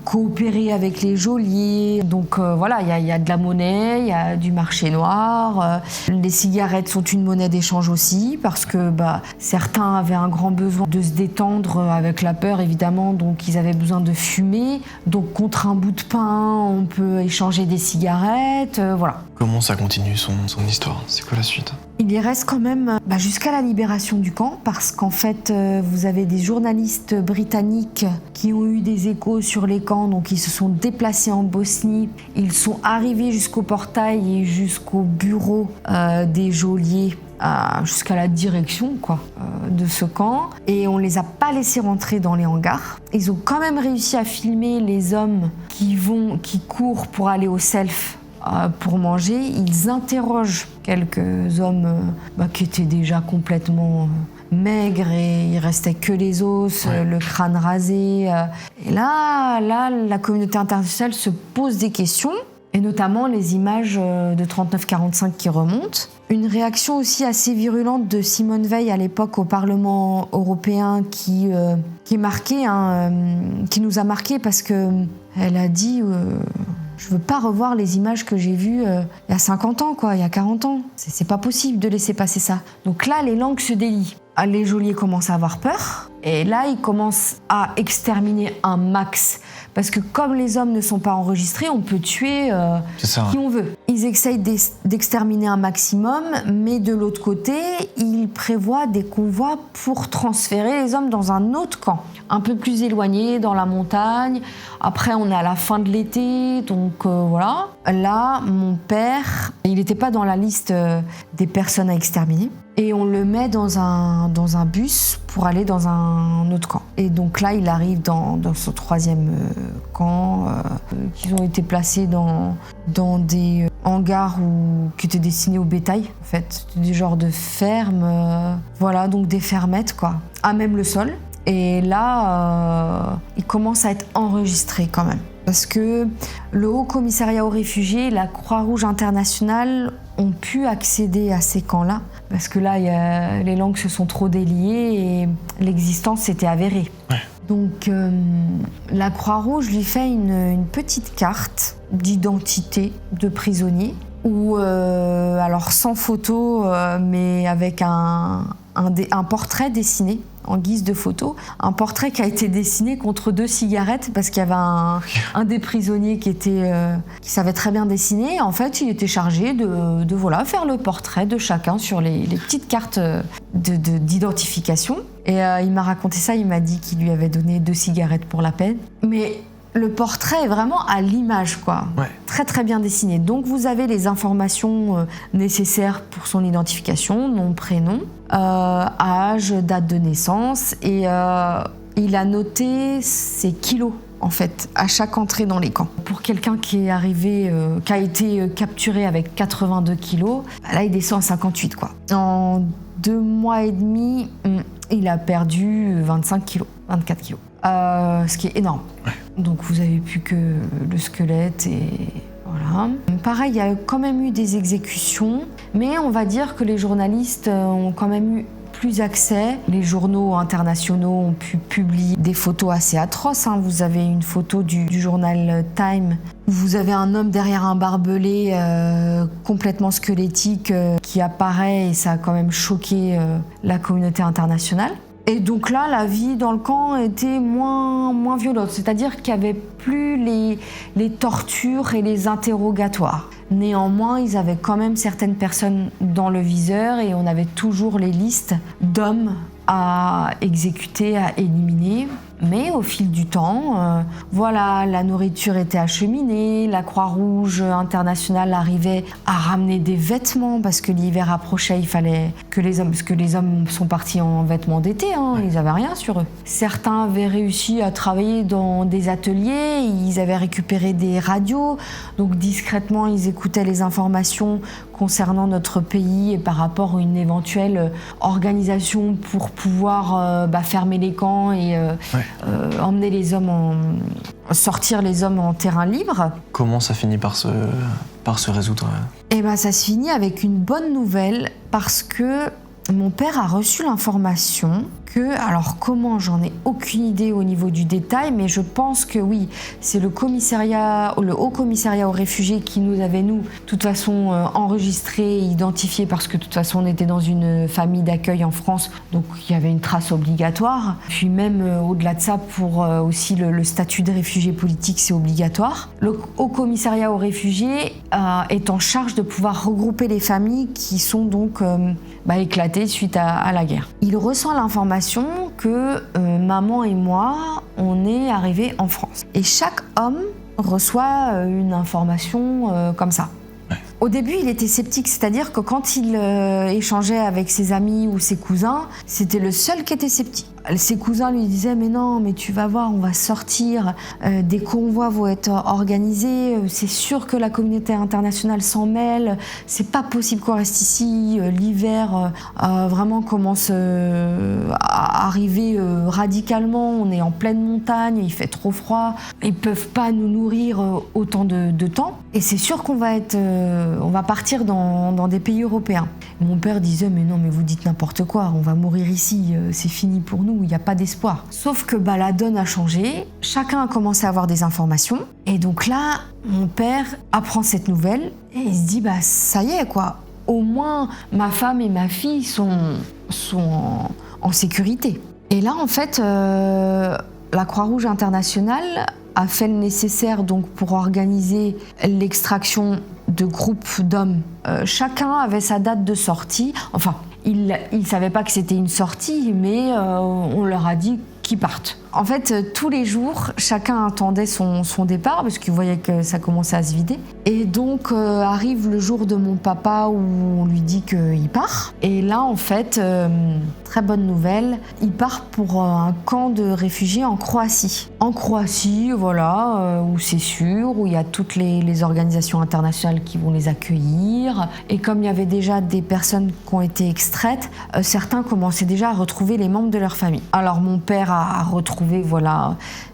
coopérer avec les geôliers. Donc voilà, il y a de la monnaie, il y a du marché noir. Les cigarettes sont une monnaie d'échange aussi parce que certains avaient un grand besoin de se détendre avec la peur évidemment, donc ils avaient besoin de fumer. Donc contre un bout de pain, on peut échanger des cigarettes, voilà. Comment ça continue son histoire? C'est quoi la suite? Il y reste quand même jusqu'à la libération du camp parce qu'en fait vous avez des journalistes britanniques qui ont eu des échos sur les camps, donc ils se sont déplacés en Bosnie, ils sont arrivés jusqu'au portail et jusqu'au bureau des geôliers, jusqu'à la direction de ce camp, et on les a pas laissés rentrer dans les hangars. Ils ont quand même réussi à filmer les hommes qui courent pour aller au self pour manger. Ils interrogent quelques hommes qui étaient déjà complètement maigres et il restait que les os, le crâne rasé. Et là, la communauté internationale se pose des questions, et notamment les images de 39-45 qui remontent. Une réaction aussi assez virulente de Simone Veil à l'époque au Parlement européen qui est marquée, qui nous a marqués parce qu'elle a dit je veux pas revoir les images que j'ai vues il y a 50 ans, il y a 40 ans. C'est pas possible de laisser passer ça. Donc là, les langues se délient. Les geôliers commencent à avoir peur et là, ils commencent à exterminer un max. Parce que comme les hommes ne sont pas enregistrés, on peut tuer qui on veut. Ils essayent d'exterminer un maximum, mais de l'autre côté, ils prévoient des convois pour transférer les hommes dans un autre camp, un peu plus éloigné, dans la montagne. Après, on est à la fin de l'été, donc voilà. Là, mon père, il n'était pas dans la liste des personnes à exterminer. Et on le met dans un bus pour aller dans un autre camp. Et donc là, il arrive dans ce troisième camp, qui ont été placés dans des hangars qui étaient destinés au bétail, en fait. C'était des genres de fermes, voilà, donc des fermettes, à même le sol. Et là, il commence à être enregistré quand même. Parce que le Haut Commissariat aux réfugiés, la Croix-Rouge internationale ont pu accéder à ces camps-là. Parce que là, les langues se sont trop déliées et l'existence s'était avérée. Ouais. Donc, la Croix-Rouge lui fait une petite carte d'identité de prisonnier, alors sans photo, mais avec un portrait dessiné en guise de photo, un portrait qui a été dessiné contre 2 cigarettes parce qu'il y avait un des prisonniers qui savait très bien dessiner. En fait, il était chargé de faire le portrait de chacun sur les petites cartes d'identification. Et il m'a raconté ça, il m'a dit qu'il lui avait donné 2 cigarettes pour la peine. Mais le portrait est vraiment à l'image, Ouais. Très très bien dessiné. Donc vous avez les informations nécessaires pour son identification, nom, prénom, âge, date de naissance, et il a noté ses kilos, en fait, à chaque entrée dans les camps. Pour quelqu'un qui a été capturé avec 82 kilos, là il descend à 58, En 2 mois et demi, il a perdu 24 kilos. Ce qui est énorme. Ouais. Donc vous avez plus que le squelette et voilà. Pareil, il y a quand même eu des exécutions, mais on va dire que les journalistes ont quand même eu plus accès. Les journaux internationaux ont pu publier des photos assez atroces. Vous avez une photo du journal Time. Vous avez un homme derrière un barbelé complètement squelettique qui apparaît et ça a quand même choqué la communauté internationale. Et donc là, la vie dans le camp était moins violente, c'est-à-dire qu'il n'y avait plus les tortures et les interrogatoires. Néanmoins, ils avaient quand même certaines personnes dans le viseur et on avait toujours les listes d'hommes à exécuter, à éliminer. Mais au fil du temps, la nourriture était acheminée, la Croix-Rouge internationale arrivait à ramener des vêtements parce que l'hiver approchait, il fallait que les hommes sont partis en vêtements d'été, ils n'avaient rien sur eux. Certains avaient réussi à travailler dans des ateliers, ils avaient récupéré des radios, donc discrètement ils écoutaient les informations concernant notre pays et par rapport à une éventuelle organisation pour pouvoir fermer les camps et emmener les hommes sortir les hommes en terrain libre. Comment ça finit par se résoudre? Eh ben, ça se finit avec une bonne nouvelle parce que mon père a reçu l'information que, alors comment, j'en ai aucune idée au niveau du détail, mais je pense que oui, c'est le Haut Commissariat aux réfugiés qui nous avait, nous, de toute façon, enregistrés, identifiés, parce que de toute façon, on était dans une famille d'accueil en France, donc il y avait une trace obligatoire. Puis même au-delà de ça, pour aussi le statut de réfugié politique, c'est obligatoire. Le Haut Commissariat aux réfugiés est en charge de pouvoir regrouper les familles qui sont donc éclatées suite à la guerre. Il ressent l'information que maman et moi, on est arrivés en France. Et chaque homme reçoit une information comme ça. Au début, il était sceptique, c'est-à-dire que quand il échangeait avec ses amis ou ses cousins, c'était le seul qui était sceptique. Ses cousins lui disaient « mais non, mais tu vas voir, on va sortir, des convois vont être organisés, c'est sûr que la communauté internationale s'en mêle, c'est pas possible qu'on reste ici, l'hiver vraiment commence à arriver radicalement, on est en pleine montagne, il fait trop froid, ils peuvent pas nous nourrir autant de temps, et c'est sûr qu'on va partir dans des pays européens. » Mon père disait « mais non, mais vous dites n'importe quoi, on va mourir ici, c'est fini pour nous. Il n'y a pas d'espoir. » Sauf que la donne a changé, chacun a commencé à avoir des informations, et donc là, mon père apprend cette nouvelle, et il se dit ça y est quoi, au moins ma femme et ma fille sont en sécurité. Et là en fait, la Croix-Rouge internationale a fait le nécessaire donc pour organiser l'extraction de groupes d'hommes. Chacun avait sa date de sortie, enfin ils ne savaient pas que c'était une sortie, mais on leur a dit qu'ils partent. En fait, tous les jours, chacun attendait son départ parce qu'il voyait que ça commençait à se vider. Et donc arrive le jour de mon papa où on lui dit qu'il part. Et là, en fait, très bonne nouvelle, il part pour un camp de réfugiés en Croatie. En Croatie, voilà, où c'est sûr, où il y a toutes les organisations internationales qui vont les accueillir. Et comme il y avait déjà des personnes qui ont été extraites, certains commençaient déjà à retrouver les membres de leur famille. Alors mon père a retrouvé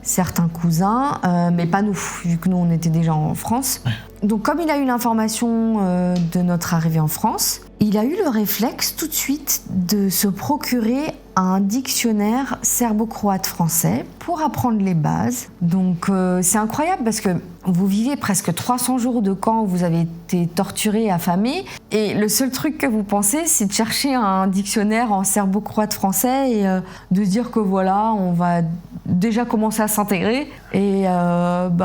certains cousins, mais pas nous, vu que nous on était déjà en France. Donc comme il a eu l'information de notre arrivée en France, il a eu le réflexe tout de suite de se procurer un dictionnaire serbo-croate français pour apprendre les bases. Donc c'est incroyable parce que vous vivez presque 300 jours de camp où vous avez été torturés, affamés, et le seul truc que vous pensez, c'est de chercher un dictionnaire en serbo-croate français et de se dire que voilà, on va déjà commencer à s'intégrer. Et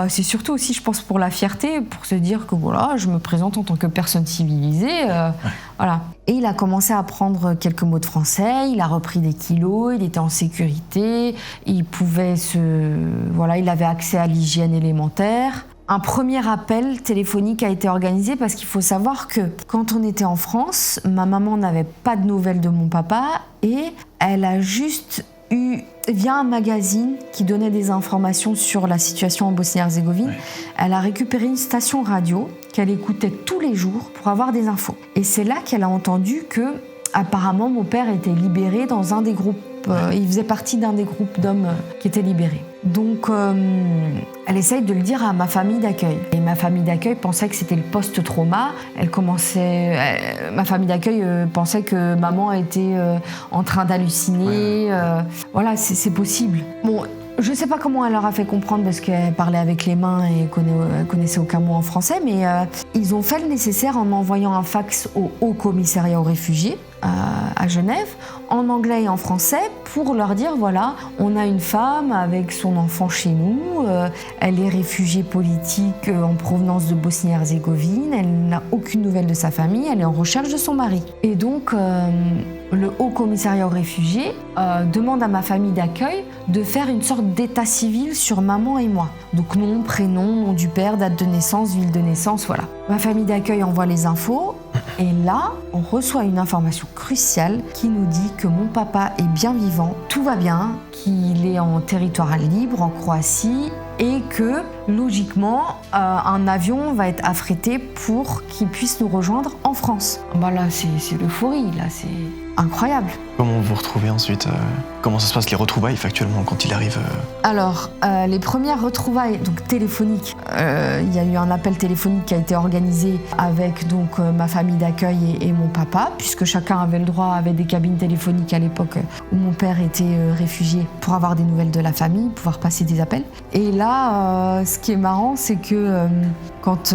c'est surtout aussi, je pense, pour la fierté, pour se dire que voilà, je me présente en tant que personne civilisée. Voilà. Et il a commencé à apprendre quelques mots de français, il a repris des kilos, il était en sécurité, il avait accès à l'hygiène élémentaire. Un premier appel téléphonique a été organisé parce qu'il faut savoir que quand on était en France, ma maman n'avait pas de nouvelles de mon papa et elle a juste eu, via un magazine qui donnait des informations sur la situation en Bosnie-Herzégovine, elle a récupéré une station radio qu'elle écoutait tous les jours pour avoir des infos. Et c'est là qu'elle a entendu que, apparemment, mon père était libéré dans un des groupes. Il faisait partie d'un des groupes d'hommes qui étaient libérés. Donc, elle essaye de le dire à ma famille d'accueil. Et ma famille d'accueil pensait que c'était le post-trauma. Ma famille d'accueil pensait que maman était en train d'halluciner. Voilà, c'est possible. Bon, je ne sais pas comment elle leur a fait comprendre parce qu'elle parlait avec les mains et connaissait aucun mot en français, mais ils ont fait le nécessaire en envoyant un fax au Haut Commissariat aux réfugiés à Genève, en anglais et en français, pour leur dire voilà, on a une femme avec son enfant chez nous, elle est réfugiée politique en provenance de Bosnie-Herzégovine, elle n'a aucune nouvelle de sa famille, elle est en recherche de son mari. Et donc le Haut Commissariat aux réfugiés demande à ma famille d'accueil de faire une sorte d'état civil sur maman et moi. Donc nom, prénom, nom du père, date de naissance, ville de naissance, voilà. Ma famille d'accueil envoie les infos. Et là, on reçoit une information cruciale qui nous dit que mon papa est bien vivant, tout va bien, qu'il est en territoire libre, en Croatie, et que, logiquement, un avion va être affrété pour qu'il puisse nous rejoindre en France. Là, c'est l'euphorie, là, c'est incroyable. Comment vous vous retrouvez ensuite Comment ça se passe les retrouvailles factuellement quand il arrive Alors, les premières retrouvailles donc téléphoniques, il y a eu un appel téléphonique qui a été organisé avec donc ma famille d'accueil et mon papa, puisque chacun avait le droit, avait des cabines téléphoniques à l'époque où mon père était réfugié, pour avoir des nouvelles de la famille, pouvoir passer des appels. Et là, ce qui est marrant, c'est que quand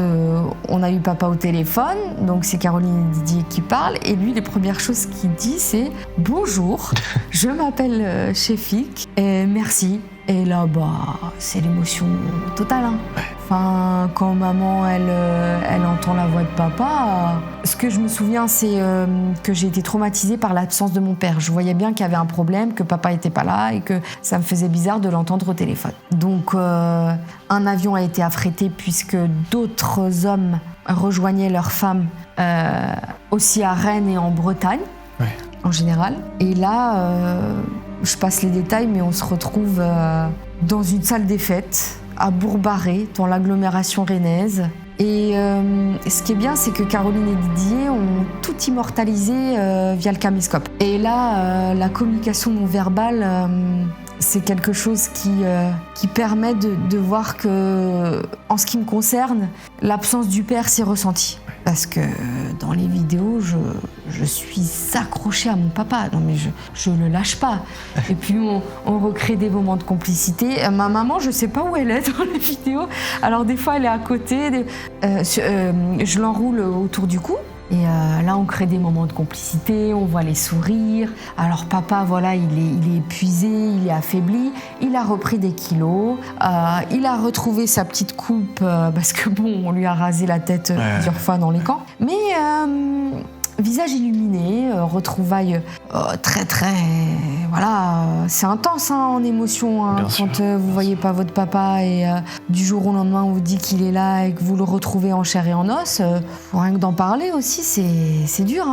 on a eu papa au téléphone, donc c'est Caroline et Didier qui parlent, et lui, les premières choses qu'il dit, c'est « Bonjour, je m'appelle Chefik, et merci ». Et là, c'est l'émotion totale. Hein. Enfin, quand maman, elle entend la voix de papa, ce que je me souviens, c'est que j'ai été traumatisée par l'absence de mon père. Je voyais bien qu'il y avait un problème, que papa n'était pas là et que ça me faisait bizarre de l'entendre au téléphone. Donc, un avion a été affrété puisque d'autres hommes rejoignaient leurs femmes aussi à Rennes et en Bretagne. Ouais. En général. Et là, je passe les détails, mais on se retrouve dans une salle des fêtes, à Bourg-Barré, dans l'agglomération rennaise. Et ce qui est bien, c'est que Caroline et Didier ont tout immortalisé via le caméscope. Et là, la communication non verbale, c'est quelque chose qui permet de voir que, en ce qui me concerne, l'absence du père s'est ressentie. Parce que dans les vidéos, je suis accrochée à mon papa. Non mais je le lâche pas. Et puis on recrée des moments de complicité. Ma maman, je sais pas où elle est dans les vidéos. Alors des fois, elle est à côté. Je l'enroule autour du cou. Et là, on crée des moments de complicité, on voit les sourires. Alors papa, voilà, il est épuisé, il est affaibli, il a repris des kilos, il a retrouvé sa petite coupe parce que on lui a rasé la tête plusieurs fois dans les camps. Mais visage illuminé, retrouvailles très, voilà, c'est intense en émotion quand vous voyez pas votre papa et du jour au lendemain on vous dit qu'il est là et que vous le retrouvez en chair et en os. Rien que d'en parler aussi, c'est dur.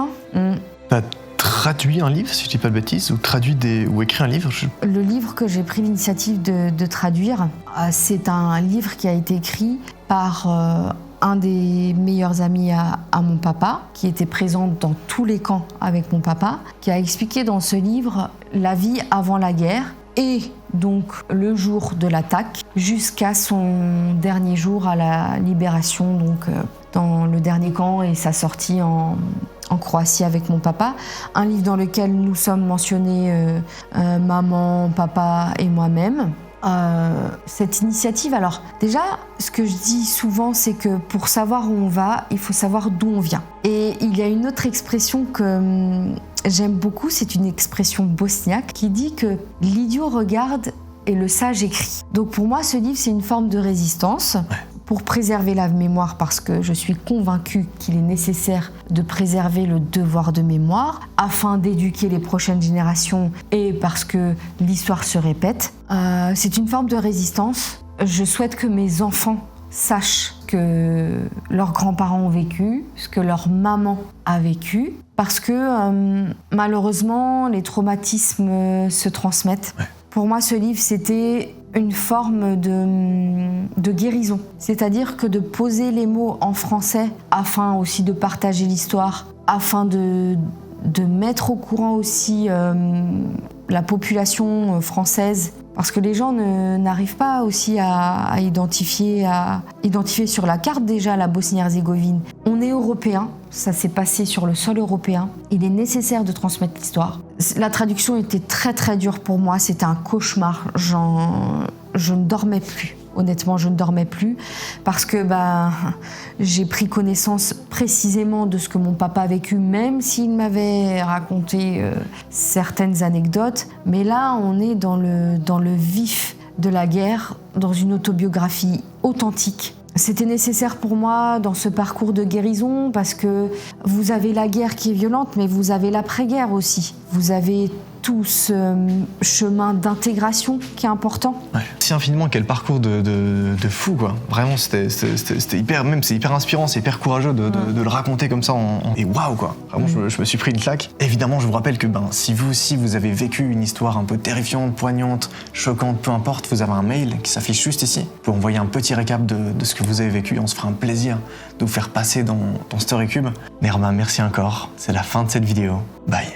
T'as traduit un livre, si je dis pas de bêtises, ou écrit un livre Le livre que j'ai pris l'initiative de traduire, c'est un livre qui a été écrit par un des meilleurs amis à mon papa, qui était présent dans tous les camps avec mon papa, qui a expliqué dans ce livre la vie avant la guerre et donc le jour de l'attaque jusqu'à son dernier jour à la libération, donc dans le dernier camp et sa sortie en Croatie avec mon papa. Un livre dans lequel nous sommes mentionnés, maman, papa et moi-même. Cette initiative, alors déjà, ce que je dis souvent, c'est que pour savoir où on va, il faut savoir d'où on vient. Et il y a une autre expression que j'aime beaucoup, c'est une expression bosniaque qui dit que l'idiot regarde et le sage écrit. Donc pour moi, ce livre, c'est une forme de résistance. Pour préserver la mémoire, parce que je suis convaincue qu'il est nécessaire de préserver le devoir de mémoire afin d'éduquer les prochaines générations et parce que l'histoire se répète. C'est une forme de résistance. Je souhaite que mes enfants sachent que leurs grands-parents ont vécu, ce que leur maman a vécu, parce que malheureusement, les traumatismes se transmettent. Pour moi, ce livre, c'était une forme de guérison. C'est-à-dire que de poser les mots en français afin aussi de partager l'histoire, afin de mettre au courant aussi la population française, parce que les gens n'arrivent pas aussi à identifier sur la carte déjà la Bosnie-Herzégovine. On est européens, ça s'est passé sur le sol européen. Il est nécessaire de transmettre l'histoire. La traduction était très très dure pour moi, c'était un cauchemar. Je ne dormais plus. Honnêtement, je ne dormais plus parce que j'ai pris connaissance précisément de ce que mon papa a vécu, même s'il m'avait raconté certaines anecdotes. Mais là, on est dans le vif de la guerre, dans une autobiographie authentique. C'était nécessaire pour moi dans ce parcours de guérison parce que vous avez la guerre qui est violente, mais vous avez l'après-guerre aussi. Vous avez tout ce chemin d'intégration qui est important. Si infiniment, quel parcours de fou, quoi. Vraiment, c'était hyper, même c'est hyper inspirant, c'est hyper courageux de le raconter comme ça et waouh, quoi. Vraiment, je me suis pris une claque. Évidemment, je vous rappelle que si vous aussi vous avez vécu une histoire un peu terrifiante, poignante, choquante, peu importe, vous avez un mail qui s'affiche juste ici. Vous pouvez envoyer un petit récap de ce que vous avez vécu. On se fera un plaisir de vous faire passer dans StoryCube. Nerma, merci encore. C'est la fin de cette vidéo. Bye.